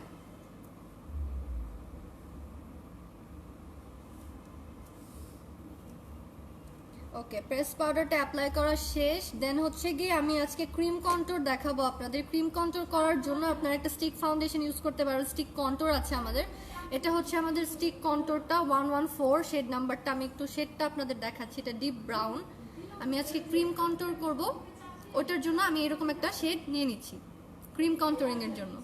ওকে, প্রেস পাউডারটা অ্যাপ্লাই করা শেষ। দেন হচ্ছে গিয়ে আমি আজকে ক্রিম কন্ট্যুর দেখাবো আপনাদের। ক্রিম কন্ট্যুর করার জন্য আপনারা একটা স্টিক ফাউন্ডেশন ইউজ করতে পারেন। স্টিক কন্ট্যুর আছে আমাদের। এটা হচ্ছে আমাদের স্টিক কন্ট্যুরটা 114 শেড নাম্বারটা। আমি একটু শেডটা আপনাদের দেখাচ্ছি, এটা ডিপ ব্রাউন। আমি আজকে ক্রিম কন্ট্যুর করব, ওটার জন্য আমি এরকম একটা শেড নিয়ে নিচ্ছি ক্রিম কন্ট্যুরিং এর জন্য।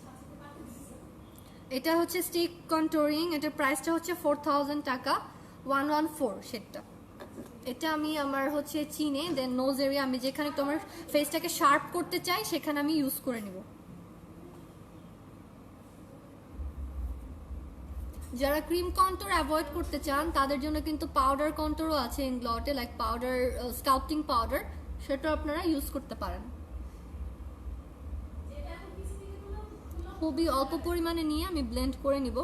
এটা হচ্ছে স্টিক কন্ট্যুরিং, এটার প্রাইসটা হচ্ছে 4000 টাকা। 114 শেডটা। এটা আমি আমার হচ্ছে চিনে দেন নোজ এরিয়া আমি যেখানে তোমার ফেসটাকে শার্প করতে চাই সেখানে আমি ইউজ করে নিব। যারা ক্রিম কন্ট্যুর অ্যাভয়েড করতে চান তাদের জন্য কিন্তু পাউডার কন্ট্যুরও আছে ইনগ্লটে, লাইক পাউডার স্কাল্পটিং পাউডার, সেটা আপনারা ইউজ করতে পারেন। খুবই অল্প পরিমাণে নিয়ে আমি ব্লেন্ড করে নিব।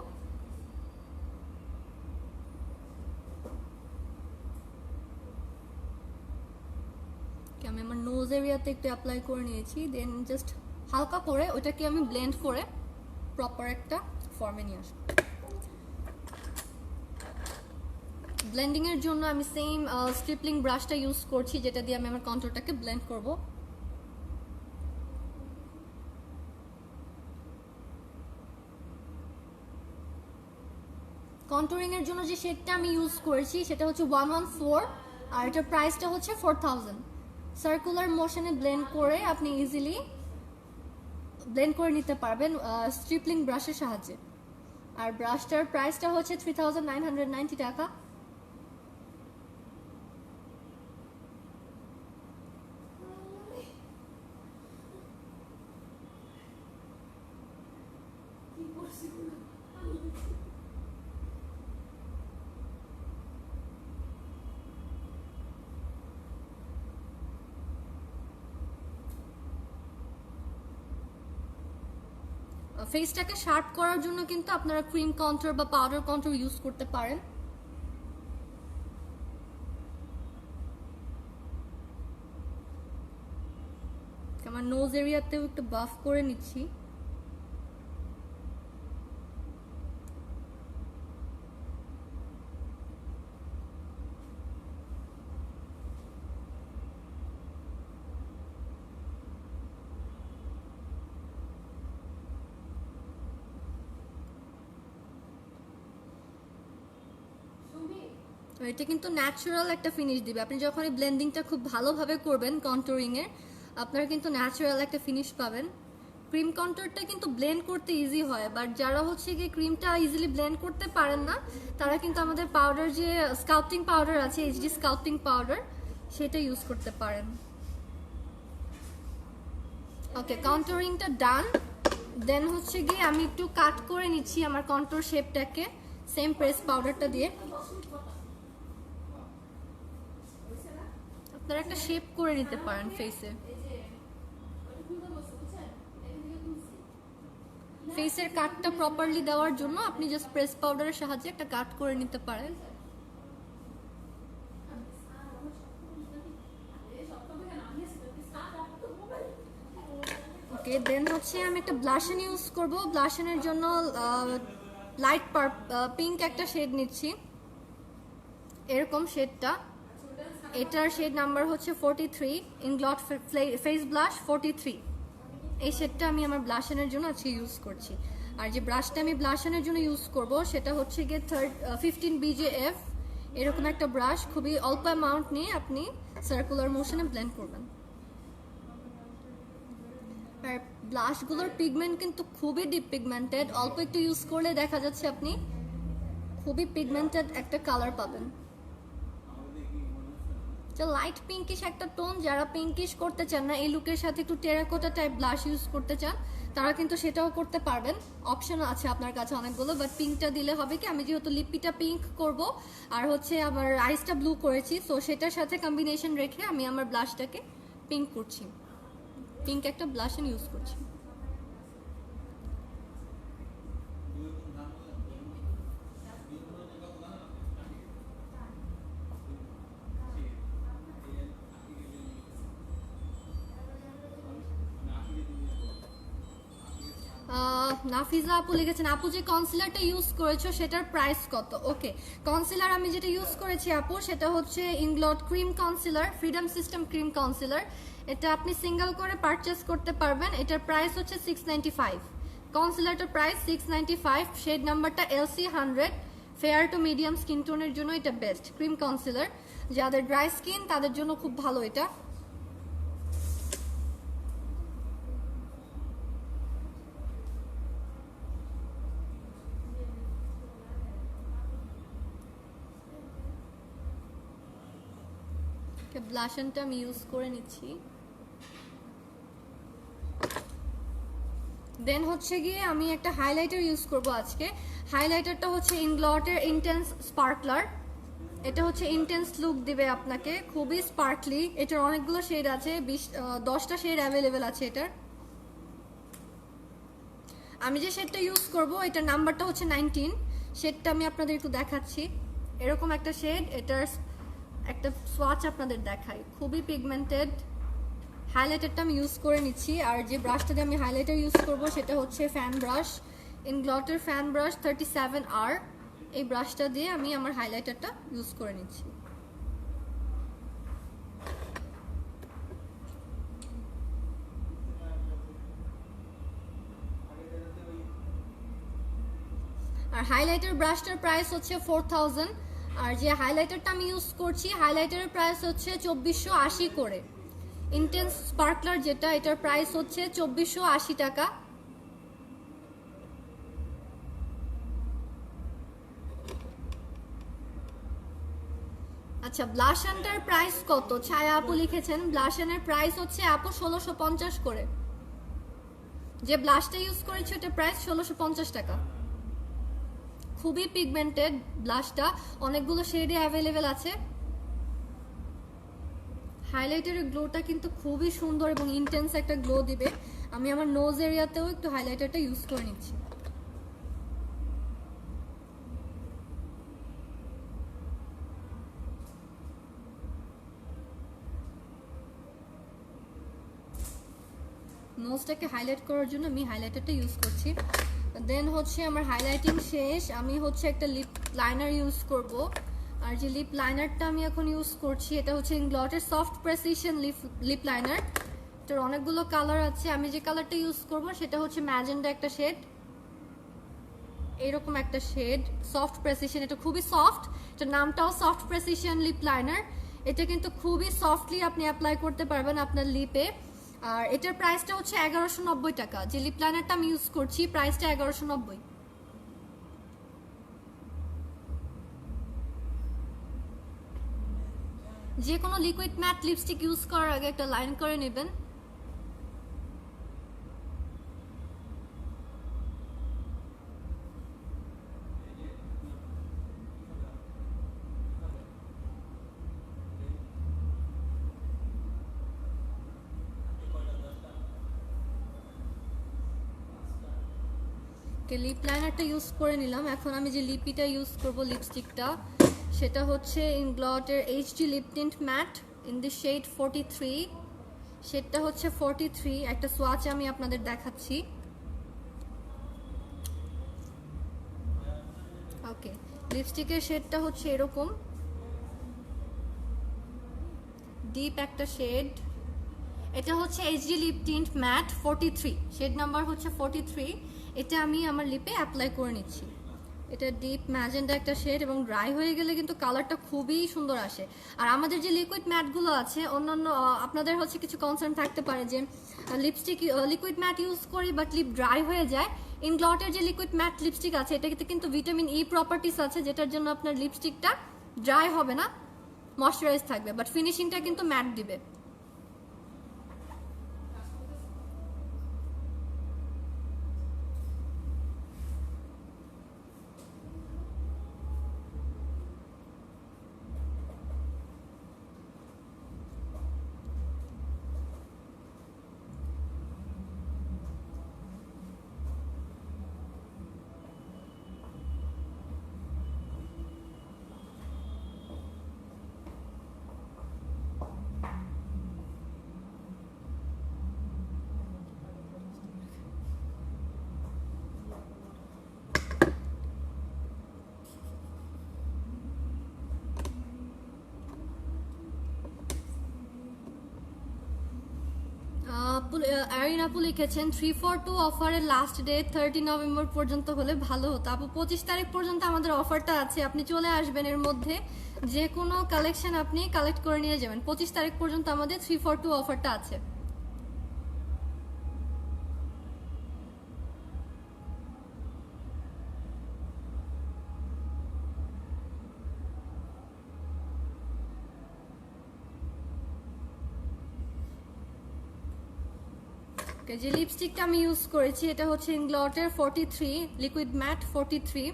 আমি আমার নোজ এরিয়াতে একটু অ্যাপ্লাই করে নিয়েছি, দেন জাস্ট হালকা করে ওটাকে আমি ব্লেন্ড করে প্রপার একটা ফর্মে নিয়ে আসবো। ব্লেন্ডিং এর জন্য আমি সেম স্ট্রিপলিং ব্রাশটা ইউজ করছি যেটা দিয়ে আমি আমার কন্ট্যুরটাকে ব্লেন্ড করব। কন্টুরিং এর জন্য যে শেডটা আমি ইউজ করেছি সেটা হচ্ছে 114 আর এটার প্রাইসটা হচ্ছে 4000। সার্কুলার মোশনে ব্লেন্ড করে আপনি ইজিলি ব্লেন্ড করে নিতে পারবেন স্ট্রিপলিং ব্রাশের সাহায্যে। আর ব্রাশটার প্রাইসটা হচ্ছে 3990 টাকা। ফেসটাকে শার্প করার জন্য কিন্তু আপনারা ক্রিম কন্ট্যুর বা পাউডার কন্ট্যুর ইউজ করতে পারেন। আমার নোজ এরিয়াতেও একটু বাফ করে নিচ্ছি। এটা কিন্তু ন্যাচারাল একটা ফিনিশ দিবে। আপনি যখন এই ব্লেন্ডিংটা খুব ভালোভাবে করবেন কন্টুরিং এর, আপনারা কিন্তু ন্যাচারাল একটা ফিনিশ পাবেন। ক্রিম কন্টুরটা কিন্তু ব্লেন্ড করতে ইজি হয়, বাট যারা হচ্ছে গিয়ে ক্রিমটা ইজিলি ব্লেন্ড করতে পারেন না তারা কিন্তু আমাদের পাউডার যে স্কাল্পটিং পাউডার আছে, এইচডি স্কাল্পটিং পাউডার, সেটা ইউজ করতে পারেন। ওকে, কন্টুরিংটা ডান। দেন হচ্ছে গিয়ে আমি একটু কাট করে নিচ্ছি আমার কন্টুর শেপটাকে সেম প্রেস পাউডারটা দিয়ে। আপনারা একটা শেপ করে নিতে পারেন ফেসে। ফেসের কাটটা প্রপারলি দেওয়ার জন্য আপনি জাস্ট প্রেস পাউডারের সাহায্যে একটা কাট করে নিতে পারেন। ওকে, দেন হচ্ছে আমি একটা ব্লাশন ইউজ করব। ব্লাশনের জন্য লাইট পিঙ্ক একটা শেড নিচ্ছি, এরকম শেডটা। এটার শেড নাম্বার হচ্ছে 43, ইনগ্লট ফেস ব্লাশ 43। এই শেডটা আমি আমার ব্লাশনের জন্য আজকে ইউজ করছি। আর যে ব্রাশটা আমি ব্লাশনের জন্য ইউজ করব সেটা হচ্ছে গিয়ে 15 BJF, এরকম একটা ব্রাশ। খুবই অল্প অ্যামাউন্ট নিয়ে আপনি সার্কুলার মোশনে ব্লেন্ড করবেন। আর ব্লাশগুলোর পিগমেন্ট কিন্তু খুবই ডিপ পিগমেন্টেড, অল্প একটু ইউজ করলে দেখা যাচ্ছে আপনি খুবই পিগমেন্টেড একটা কালার পাবেন। লাইট পিঙ্কিশ একটা টোন, যারা পিঙ্কিশ করতে চান না, এই লুকের সাথে একটু টেরাকোটা টাইপ ব্লাশ ইউজ করতে চান, তারা কিন্তু সেটাও করতে পারবেন। অপশন আছে আপনার কাছে অনেকগুলো, বাট পিঙ্কটা দিলে হবে কি, আমি যেহেতু লিপিটা পিঙ্ক করব আর হচ্ছে আমার আইসটা ব্লু করেছি, সো সেটার সাথে কম্বিনেশন রেখে আমি আমার ব্লাশটাকে পিঙ্ক করছি। পিঙ্ক একটা ব্লাশ ইউজ করছি। নাফিজা আপু লিখেছেন, আপু যে কনসিলারটা ইউজ করেছো সেটার প্রাইস কত? ওকে, কনসিলার আমি যেটা ইউজ করেছি আপু সেটা হচ্ছে Inglot cream concealer, freedom system cream concealer. এটা আপনি সিঙ্গেল করে পারচেস করতে পারবেন। এটার প্রাইস হচ্ছে 695। কনসিলারটার প্রাইস 695। শেড নাম্বারটা LC 100। Fair to medium skin টোনের জন্য এটা বেস্ট ক্রিম কনসিলার। যাদের ড্রাই স্কিন তাদের জন্য খুব ভালো এটা। ব্লাশনটা আমি ইউজ করে নিচ্ছি। দেন হচ্ছে গিয়ে আমি একটা হাইলাইটার ইউজ করব আজকে। হাইলাইটারটা হচ্ছে ইনগ্লটের ইন্টেন্স স্পার্কলার। এটা হচ্ছে ইন্টেন্স লুক দিবে আপনাকে, খুবই স্পার্কলি। এটার অনেকগুলো শেড আছে, 10টা শেড অ্যাভেলেবেল আছে এটার। আমি যে শেডটা ইউজ করব এটার নাম্বারটা হচ্ছে 19। শেডটা আমি আপনাদের একটু দেখাচ্ছি, এরকম একটা শেড। এটার একটা সোয়াচ আপনাদের দেখাই, খুবই পিগমেন্টেড। হাইলাইটারটা আমি ইউজ করে নিচ্ছি। আর যে ব্রাশটা দিয়ে আমি হাইলাইটার ইউজ করব সেটা হচ্ছে ফ্যান ব্রাশ, ইনগ্লটের ফ্যান ব্রাশ 37R। এই ব্রাশটা দিয়ে আমি আমার হাইলাইটারটা ইউজ করে নিচ্ছি। আর আর হাইলাইটার ব্রাশটার প্রাইস হচ্ছে 4000। আর যে হাইলাইটারটা আমি ইউজ করছি হাইলাইটারের প্রাইস হচ্ছে 2480 করে। ইন্টেন্স স্পার্কলার যেটা, এটার প্রাইস হচ্ছে 2480 টাকা। আচ্ছা, ব্লাশনটার প্রাইস কত? ছায়া আপু লিখেছেন ব্লাশনের প্রাইস হচ্ছে আপু 1650 করে। যে ব্লাশটা ইউজ করেছি ওটার প্রাইস 1650 টাকা। খুবই পিগমেন্টেড ব্লাশটা, অনেকগুলো শেডে অ্যাভেলেবেল আছে। হাইলাইটারের গ্লোটা কিন্তু খুবই সুন্দর এবং ইন্টেন্স একটা গ্লো দিবে। আমি আমার নোজ এরিয়াতেও একটু হাইলাইটারটা ইউজ করে নিচ্ছি। নোজটাকে হাইলাইট করার জন্য আমি হাইলাইটারটা ইউজ করছি। দেন হচ্ছে আমার হাইলাইটিং শেষ, আমি হচ্ছে একটা লিপ লাইনার ইউজ করব। আর যে লিপ লাইনারটা আমি এখন ইউজ করছি এটা হচ্ছে ইনগ্লটের সফট প্রেসিশন লিপ লাইনার। এটার অনেকগুলো কালার আছে, আমি যে কালারটা ইউজ করব সেটা হচ্ছে ম্যাজেন্ডা একটা শেড, এরকম একটা শেড সফট প্রেসিশন। এটা খুবই সফট, এটার নামটাও সফট প্রেসিশন লিপ লাইনার। এটা কিন্তু খুবই সফটলি আপনি অ্যাপ্লাই করতে পারবেন আপনার লিপে। আর এটার প্রাইসটা হচ্ছে 1190 টাকা। যে লিপ লাইনারটা আমি ইউজ করছি প্রাইসটা 1190। যে কোনো লিকুইড ম্যাট লিপস্টিক ইউজ করার আগে একটা লাইন করে নেবেন। লিপ লাইনারটা ইউজ করে নিলাম। এখন আমি যে লিপিটা ইউজ করব লিপস্টিকটা সেটা হচ্ছে ইনগ্লটের HD lip tint matte in the shade 43। শেডটা হচ্ছে 43। একটা সোয়াচ আমি আপনাদের দেখাচ্ছি। ওকে, লিপস্টিকের শেডটা হচ্ছে এরকম ডিপ একটা শেড। এটা হচ্ছে HD lip tint matte 43, shade number হচ্ছে 43। এটা আমি আমার লিপে অ্যাপ্লাই করে নিচ্ছি। এটা ডিপ ম্যাজেন্ডা একটা শেড এবং ড্রাই হয়ে গেলে কিন্তু কালারটা খুবই সুন্দর আসে। আর আমাদের যে লিকুইড ম্যাটগুলো আছে অন্যান্য আপনাদের হচ্ছে কিছু কনসার্ন থাকতে পারে যে লিপস্টিক লিকুইড ম্যাট ইউজ করি বাট লিপ ড্রাই হয়ে যায়। ইনগ্লটের যে লিকুইড ম্যাট লিপস্টিক আছে এটাতে কিন্তু ভিটামিন ই প্রপার্টিস আছে যেটার জন্য আপনার লিপস্টিকটা ড্রাই হবে না, ময়শ্চারাইজ থাকবে, বাট ফিনিশিংটা কিন্তু ম্যাট দিবে। আরিন আপু লিখেছেন 342 অফারের লাস্ট ডে 30 নভেম্বর পর্যন্ত হলে ভালো হতো। আপু 25 তারিখ পর্যন্ত আমাদের অফারটা আছে, আপনি চলে আসবেন, এর মধ্যে যে কোনো কালেকশন আপনি কালেক্ট করে নিয়ে যাবেন। 25 তারিখ পর্যন্ত আমাদের 342 অফারটা আছে। যে লিপস্টিকটা আমি ইউজ করেছি এটা হচ্ছে ইনগ্লটের 43 লিকুইড ম্যাট 43।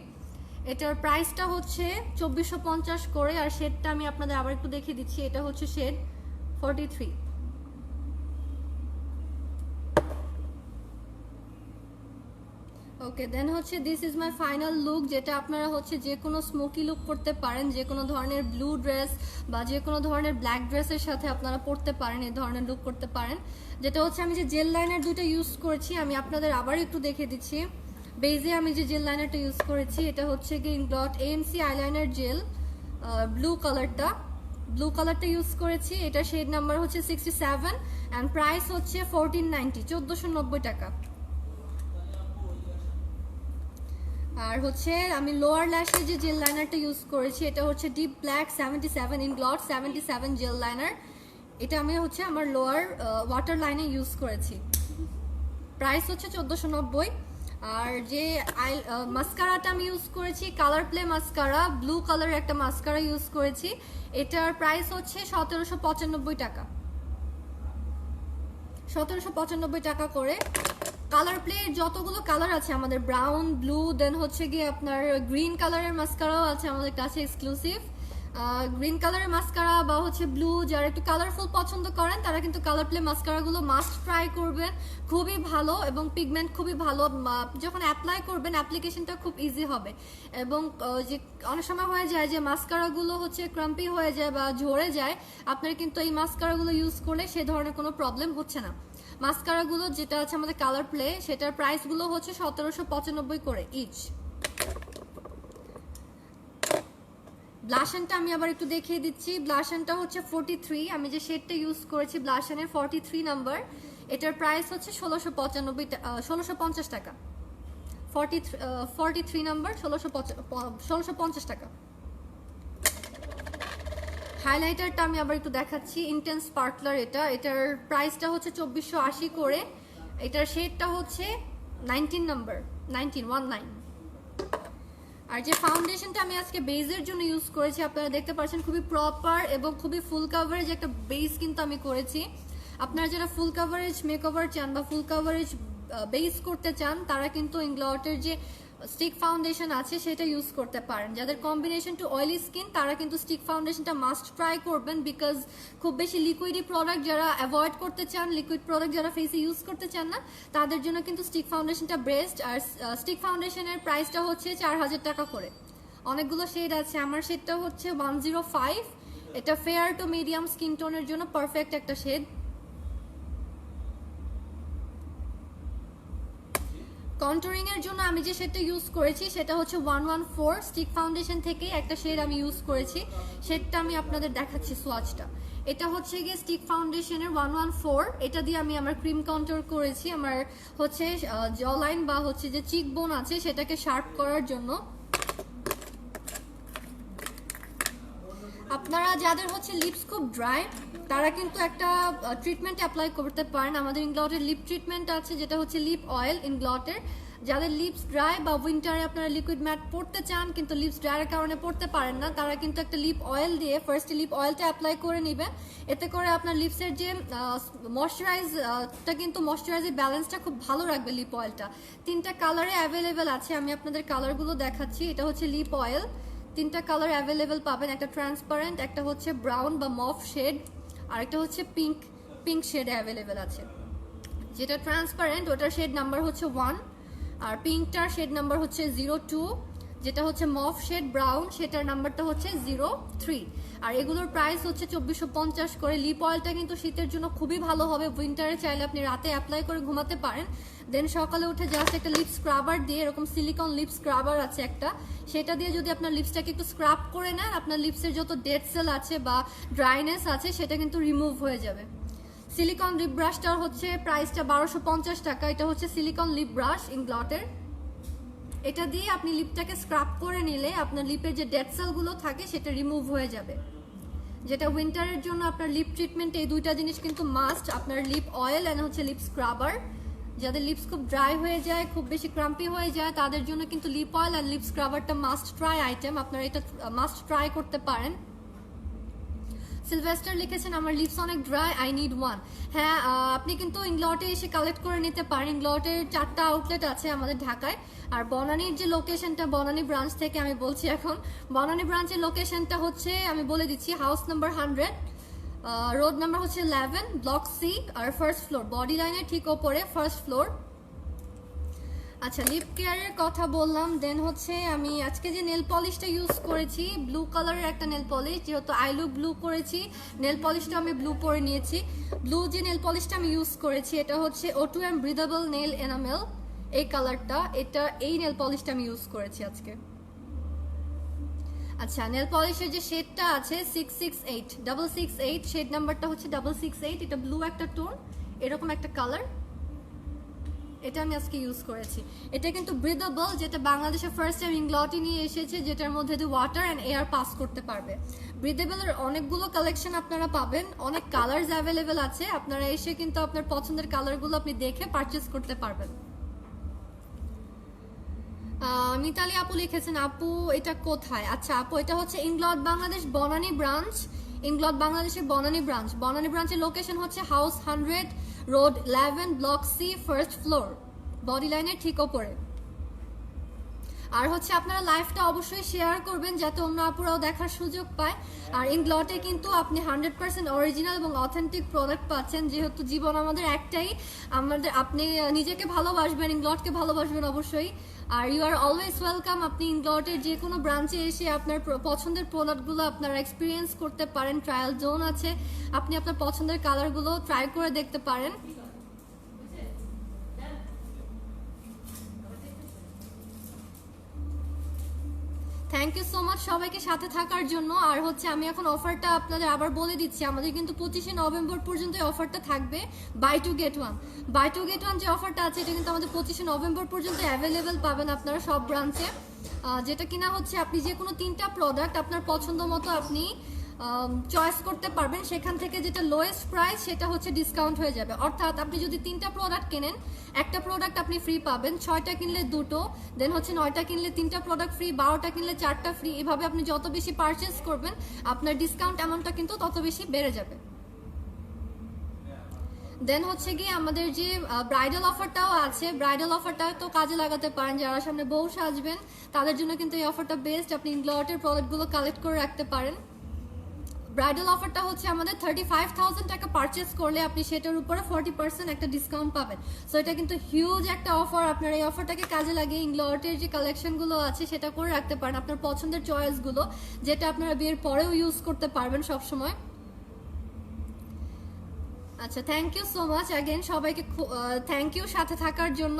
এটার প্রাইসটা হচ্ছে 2450 করে। আর শেডটা আমি আপনাদের আবার একটু দেখিয়ে দিচ্ছি, এটা হচ্ছে শেড 43। ওকে, দেন হচ্ছে this is my final look, যেটা আপনারা হচ্ছে যে কোনো স্মোকি লুক করতে পারেন, যে কোনো ধরনের ব্লু ড্রেস বা যে কোনো ধরনের ব্ল্যাক ড্রেসের সাথে আপনারা পরতে পারেন, এই ধরনের লুক করতে পারেন। যেটা হচ্ছে আমি যে জেল লাইনার দুটো ইউজ করেছি আমি আপনাদের আবার একটু দেখে দিচ্ছি। বেজে আমি যে জেল লাইনারটা ইউজ করেছি এটা হচ্ছে কি ইনগ্লট এএমসি আইলাইনার জেল ব্লু কালারটা ইউজ করেছি। এটা শেড নাম্বার হচ্ছে 67 অ্যান্ড প্রাইস হচ্ছে 1490, 1490 টাকা। আর হচ্ছে আমি লোয়ার ল্যাশের যে জেল লাইনারটা ইউজ করেছি এটা হচ্ছে ডিপ ব্ল্যাক 77 ইনগ্লট 77 জেল লাইনার। এটা আমি হচ্ছে আমার লোয়ার ওয়াটার লাইনে ইউজ করেছি। প্রাইস হচ্ছে 1490। আর যে মাস্কারাটা আমি ইউজ করেছি কালার প্লে মাস্কারা, ব্লু কালারের একটা মাস্কারা ইউজ করেছি। এটার প্রাইস হচ্ছে 1795 টাকা, 1795 টাকা করে। কালার প্লে যতগুলো কালার আছে আমাদের, ব্রাউন, ব্লু, দেন হচ্ছে গিয়ে আপনার গ্রিন কালারের মাস্কারাও আছে আমাদের কাছে এক্সক্লুসিভ। গ্রিন কালারের মাস্কারা বা হচ্ছে ব্লু, যারা একটু কালারফুল পছন্দ করেন তারা কিন্তু কালার প্লে মাস্কারাগুলো মাস্ট ট্রাই করবেন। খুবই ভালো এবং পিগমেন্ট খুবই ভালো। যখন অ্যাপ্লাই করবেন অ্যাপ্লিকেশনটা খুব ইজি হবে। এবং যে অনেক সময় হয়ে যায় যে মাস্কারাগুলো হচ্ছে ক্রাম্পি হয়ে যায় বা ঝরে যায়, আপনার কিন্তু এই মাস্কারাগুলো ইউজ করলে সে ধরনের কোনো প্রবলেম হচ্ছে না। মাস্কারাগুলো যেটা আছে আমাদের কালার প্লে, সেটার প্রাইসগুলো হচ্ছে 1795 করে ইচ। ব্লাশনটা আমি আবার একটু দেখিয়ে দিচ্ছি। ব্লাশনটা হচ্ছে 43, আমি যে শেডটা ইউজ করেছি ব্লাশনের 43 নাম্বার, এটার প্রাইস হচ্ছে 1650 টাকা। 43 নাম্বার 1650 টাকা। হাইলাইটারটা আমি আবার একটু দেখাচ্ছি, ইন্টেন্স স্পার্কলার। এটার প্রাইসটা হচ্ছে 2480 করে। এটার শেডটা হচ্ছে 19 নাম্বার, 19। আর যে ফাউন্ডেশনটা আমি আজকে বেজের জন্য ইউজ করেছি, আপনারা দেখতে পাচ্ছেন খুবই প্রপার এবং খুবই ফুল কাভারেজ একটা বেস কিন্তু আমি করেছি। আপনারা যারা ফুল কাভারেজ মেকওভার চান বা ফুল কাভারেজ বেস করতে চান, তারা কিন্তু ইংলটের যে স্টিক ফাউন্ডেশন আছে সেটা ইউজ করতে পারেন। যাদের কম্বিনেশন টু অয়েলি স্কিন তারা কিন্তু স্টিক ফাউন্ডেশনটা মাস্ট ট্রাই করবেন, বিকজ খুব বেশি লিকুইডি প্রোডাক্ট যারা অ্যাভয়েড করতে চান, লিকুইড প্রোডাক্ট যারা ফেসে ইউজ করতে চান না, তাদের জন্য কিন্তু স্টিক ফাউন্ডেশনটা বেস্ট। আর স্টিক ফাউন্ডেশনের প্রাইসটা হচ্ছে 4000 টাকা করে। অনেকগুলো শেড আছে, আমার শেডটা হচ্ছে 105। এটা ফেয়ার টু মিডিয়াম স্কিন টোনের জন্য পারফেক্ট একটা শেড। কন্টুরিং এর জন্য আমি যে শেডটা ইউজ করেছি সেটা হচ্ছে 114 স্টিক ফাউন্ডেশন থেকে একটা শেড আমি ইউজ করেছি। শেডটা আমি আপনাদের দেখাচ্ছি সোয়াচটা। এটা হচ্ছে গিয়ে স্টিক ফাউন্ডেশনের 114। এটা দিয়ে আমি আমার ক্রিম কন্ট্যুর করেছি, আমার হচ্ছে জ লাইন বা হচ্ছে যে চিক বোন আছে সেটাকে শার্প করার জন্য। আপনারা যাদের হচ্ছে লিপস খুব ড্রাই তারা কিন্তু একটা ট্রিটমেন্ট অ্যাপ্লাই করতে পারেন। আমাদের ইংলটের লিপ ট্রিটমেন্ট আছে যেটা হচ্ছে লিপ অয়েল ইংলটের। যাদের লিপস ড্রাই বা উইন্টারে আপনারা লিকুইড ম্যাট পড়তে চান কিন্তু লিপস ড্রাইয়ের কারণে পড়তে পারেন না, তারা কিন্তু একটা লিপ অয়েল দিয়ে ফার্স্টে লিপ অয়েলটা অ্যাপ্লাই করে নেবেন। এতে করে আপনার লিপসের যে ময়শ্চারাইজটা কিন্তু ময়শ্চারাইজের ব্যালেন্সটা খুব ভালো রাখবে লিপ অয়েলটা। 3টা কালারে অ্যাভেলেবেল আছে, আমি আপনাদের কালারগুলো দেখাচ্ছি। এটা হচ্ছে লিপ অয়েল, 3টা কালার অ্যাভেলেবেল পাবেন। একটা ট্রান্সপারেন্ট, একটা হচ্ছে ব্রাউন বা মফ শেড, আরেকটা হচ্ছে পিঙ্ক শেডে অ্যাভেলেবেল আছে। যেটা ট্রান্সপারেন্ট ওটার শেড নাম্বার হচ্ছে 1, আর পিঙ্কটার শেড নাম্বার হচ্ছে 02, যেটা হচ্ছে মফ শেড ব্রাউন সেটার নাম্বারটা হচ্ছে 03। আর এগুলোর প্রাইস হচ্ছে 2450 করে। লিপ অয়েলটা কিন্তু শীতের জন্য খুবই ভালো হবে, উইন্টারে চাইলে আপনি রাতে অ্যাপ্লাই করে ঘুমাতে পারেন, দেন সকালে উঠে জাস্ট একটা লিপ স্ক্রাবার দিয়ে, এরকম সিলিকন লিপ স্ক্রাবার আছে একটা, সেটা দিয়ে যদি আপনার লিপসটাকে একটু স্ক্রাব করে নেন, আপনার লিপসের যত ডেড সেল আছে বা ড্রাইনেস আছে সেটা কিন্তু রিমুভ হয়ে যাবে। সিলিকন লিপ ব্রাশটার হচ্ছে প্রাইসটা 1250 টাকা। এটা হচ্ছে সিলিকন লিপ ব্রাশ ইংলটের। এটা দিয়ে আপনি লিপটাকে স্ক্রাব করে নিলে আপনার লিপের যে ডেড সেলগুলো থাকে সেটা রিমুভ হয়ে যাবে। যেটা উইন্টারের জন্য আপনার লিপ ট্রিটমেন্ট, এই দুইটা জিনিস কিন্তু মাস্ট, আপনার লিপ অয়েল এন্ড হচ্ছে লিপ স্ক্রাবার। যাদের লিপস খুব ড্রাই হয়ে যায়, খুব বেশি ক্রাম্পি হয়ে যায়, তাদের জন্য কিন্তু লিপ অয়েল আর লিপ স্ক্রাবারটা মাস্ট ট্রাই আইটেম, আপনারা এটা মাস্ট ট্রাই করতে পারেন। সিলভেস্টার লিখেছেন আমার লিপস অনেক ড্রাই, আই নিড ওয়ান। হ্যাঁ, আপনি কিন্তু ইংলটে এসে কালেক্ট করে নিতে পারেন। ইংলটের 4টা আউটলেট আছে আমাদের ঢাকায়। আর বনানীর যে লোকেশনটা, বনানী ব্রাঞ্চ থেকে আমি বলছি এখন, বনানী ব্রাঞ্চের লোকেশনটা হচ্ছে আমি বলে দিচ্ছি, হাউস নাম্বার 100, রোড নাম্বার হচ্ছে 11, ব্লক সি, আর ফার্স্ট ফ্লোর, বডি লাইনের ঠিক ওপরে ফার্স্ট ফ্লোর। আচ্ছা, লিপ কেয়ারের কথা বললাম, দেন হচ্ছে আমি আজকে যে নেল পলিশটা ইউজ করেছি, ব্লু কালারের একটা নেল পলিশ, যেহেতু আই লুক ব্লু করেছি, নেল পলিশটা আমি ব্লু পরে নিয়েছি। ব্লু যে নেল পলিশটা আমি ইউজ করেছি এটা হচ্ছে O2M ব্রিদেবল নেল এনামেল, এই কালারটা, এই নেল পলিশটা আমি ইউজ করেছি আজকে। আচ্ছা, নেল পলিশের যে শেডটা আছে 668 শেড নাম্বারটা হচ্ছে 668, এটা ব্লু একটা টোন, এরকম একটা কালার। এটা আমি আজকে ইউজ করেছি। এটা কিন্তু ব্রিদেবল, যেটা বাংলাদেশে ফার্স্ট টাইম ইংলটে নিয়ে এসেছে, যেটার মধ্যে দিয়ে ওয়াটার অ্যান্ড এয়ার পাস করতে পারবে। ব্রিদেবলের অনেকগুলো কালেকশন আপনারা পাবেন, অনেক কালার্স অ্যাভেলেবেল আছে, আপনারা এসে কিন্তু আপনার পছন্দের কালারগুলো আপনি দেখে পারচেস করতে পারবেন। মিতালি আপু লিখেছেন, আপু এটা কোথায়? আচ্ছা আপু, এটা হচ্ছে Inglot Bangladesh Banani branch, Inglot বাংলাদেশের বনানী ব্রাঞ্চ। বনানী ব্রাঞ্চের লোকেশন হচ্ছে house 100 road 11 block C first floor, body লাইনের ঠিক ওপরে। আর হচ্ছে আপনারা লাইভটা অবশ্যই শেয়ার করবেন যাতে অন্য আপুরাও দেখার সুযোগ পায়। আর ইংলটে কিন্তু আপনি 100% অরিজিনাল এবং অথেন্টিক প্রোডাক্ট পাচ্ছেন, যেহেতু জীবন আমাদের একটাই, আপনি নিজেকে ভালোবাসবেন, ইংলটকে ভালোবাসবেন অবশ্যই। আর ইউ আর অলওয়েজ ওয়েলকাম, আপনি ইংলটের যে কোনো ব্রাঞ্চে এসে আপনার পছন্দের প্রোডাক্টগুলো আপনারা এক্সপিরিয়েন্স করতে পারেন। ট্রায়াল জোন আছে, আপনি আপনার পছন্দের কালারগুলো ট্রাই করে দেখতে পারেন। থ্যাংক ইউ সো মাচ সবাইকে সাথে থাকার জন্য। আর হচ্ছে আমি এখন অফারটা আপনাদের আবার বলে দিচ্ছি, আমাদের কিন্তু 25শে নভেম্বর পর্যন্ত এই অফারটা থাকবে, buy two get one. Buy two get one যে অফারটা আছে এটা কিন্তু আমাদের 25শে নভেম্বর পর্যন্ত অ্যাভেলেবেল পাবেন আপনারা সব ব্রাঞ্চে, যেটা কিনা হচ্ছে আপনি যে কোনো 3টা প্রোডাক্ট আপনার পছন্দ মতো আপনি চয়েস করতে পারবেন, সেখান থেকে যেটা লোয়েস্ট প্রাইস সেটা হচ্ছে ডিসকাউন্ট হয়ে যাবে। অর্থাৎ আপনি যদি 3টা প্রোডাক্ট কেনেন, একটা প্রোডাক্ট আপনি ফ্রি পাবেন, 6টা কিনলে 2টো, দেন হচ্ছে 9টা কিনলে 3টা প্রোডাক্ট ফ্রি, 12টা কিনলে 4টা ফ্রি। এভাবে আপনি যত বেশি পারচেস করবেন আপনার ডিসকাউন্ট অ্যামাউন্টটা কিন্তু তত বেশি বেড়ে যাবে। দেন হচ্ছে গিয়ে আমাদের যে ব্রাইডাল অফারটাও আছে, ব্রাইডাল অফারটা তো কাজে লাগাতে পারেন, যারা সামনে বউ সাজবেন তাদের জন্য কিন্তু এই অফারটা বেস্ট। আপনি ইংলটের প্রোডাক্টগুলো কালেক্ট করে রাখতে পারেন। ব্রাইডাল অফারটা হচ্ছে আমাদের 35,000 টাকা পারচেস করলে আপনি সেটার উপরে 40% একটা ডিসকাউন্ট পাবেন। সো এটা কিন্তু হিউজ একটা অফার, আপনার এই অফারটাকে কাজে লাগিয়ে ইংলটের যে কালেকশনগুলো আছে সেটা করে রাখতে পারেন, আপনার পছন্দের চয়েসগুলো, যেটা আপনারা বিয়ের পরেও ইউজ করতে পারবেন সবসময়। আচ্ছা, thank you so much again সবাইকে, থ্যাংক ইউ সাথে থাকার জন্য।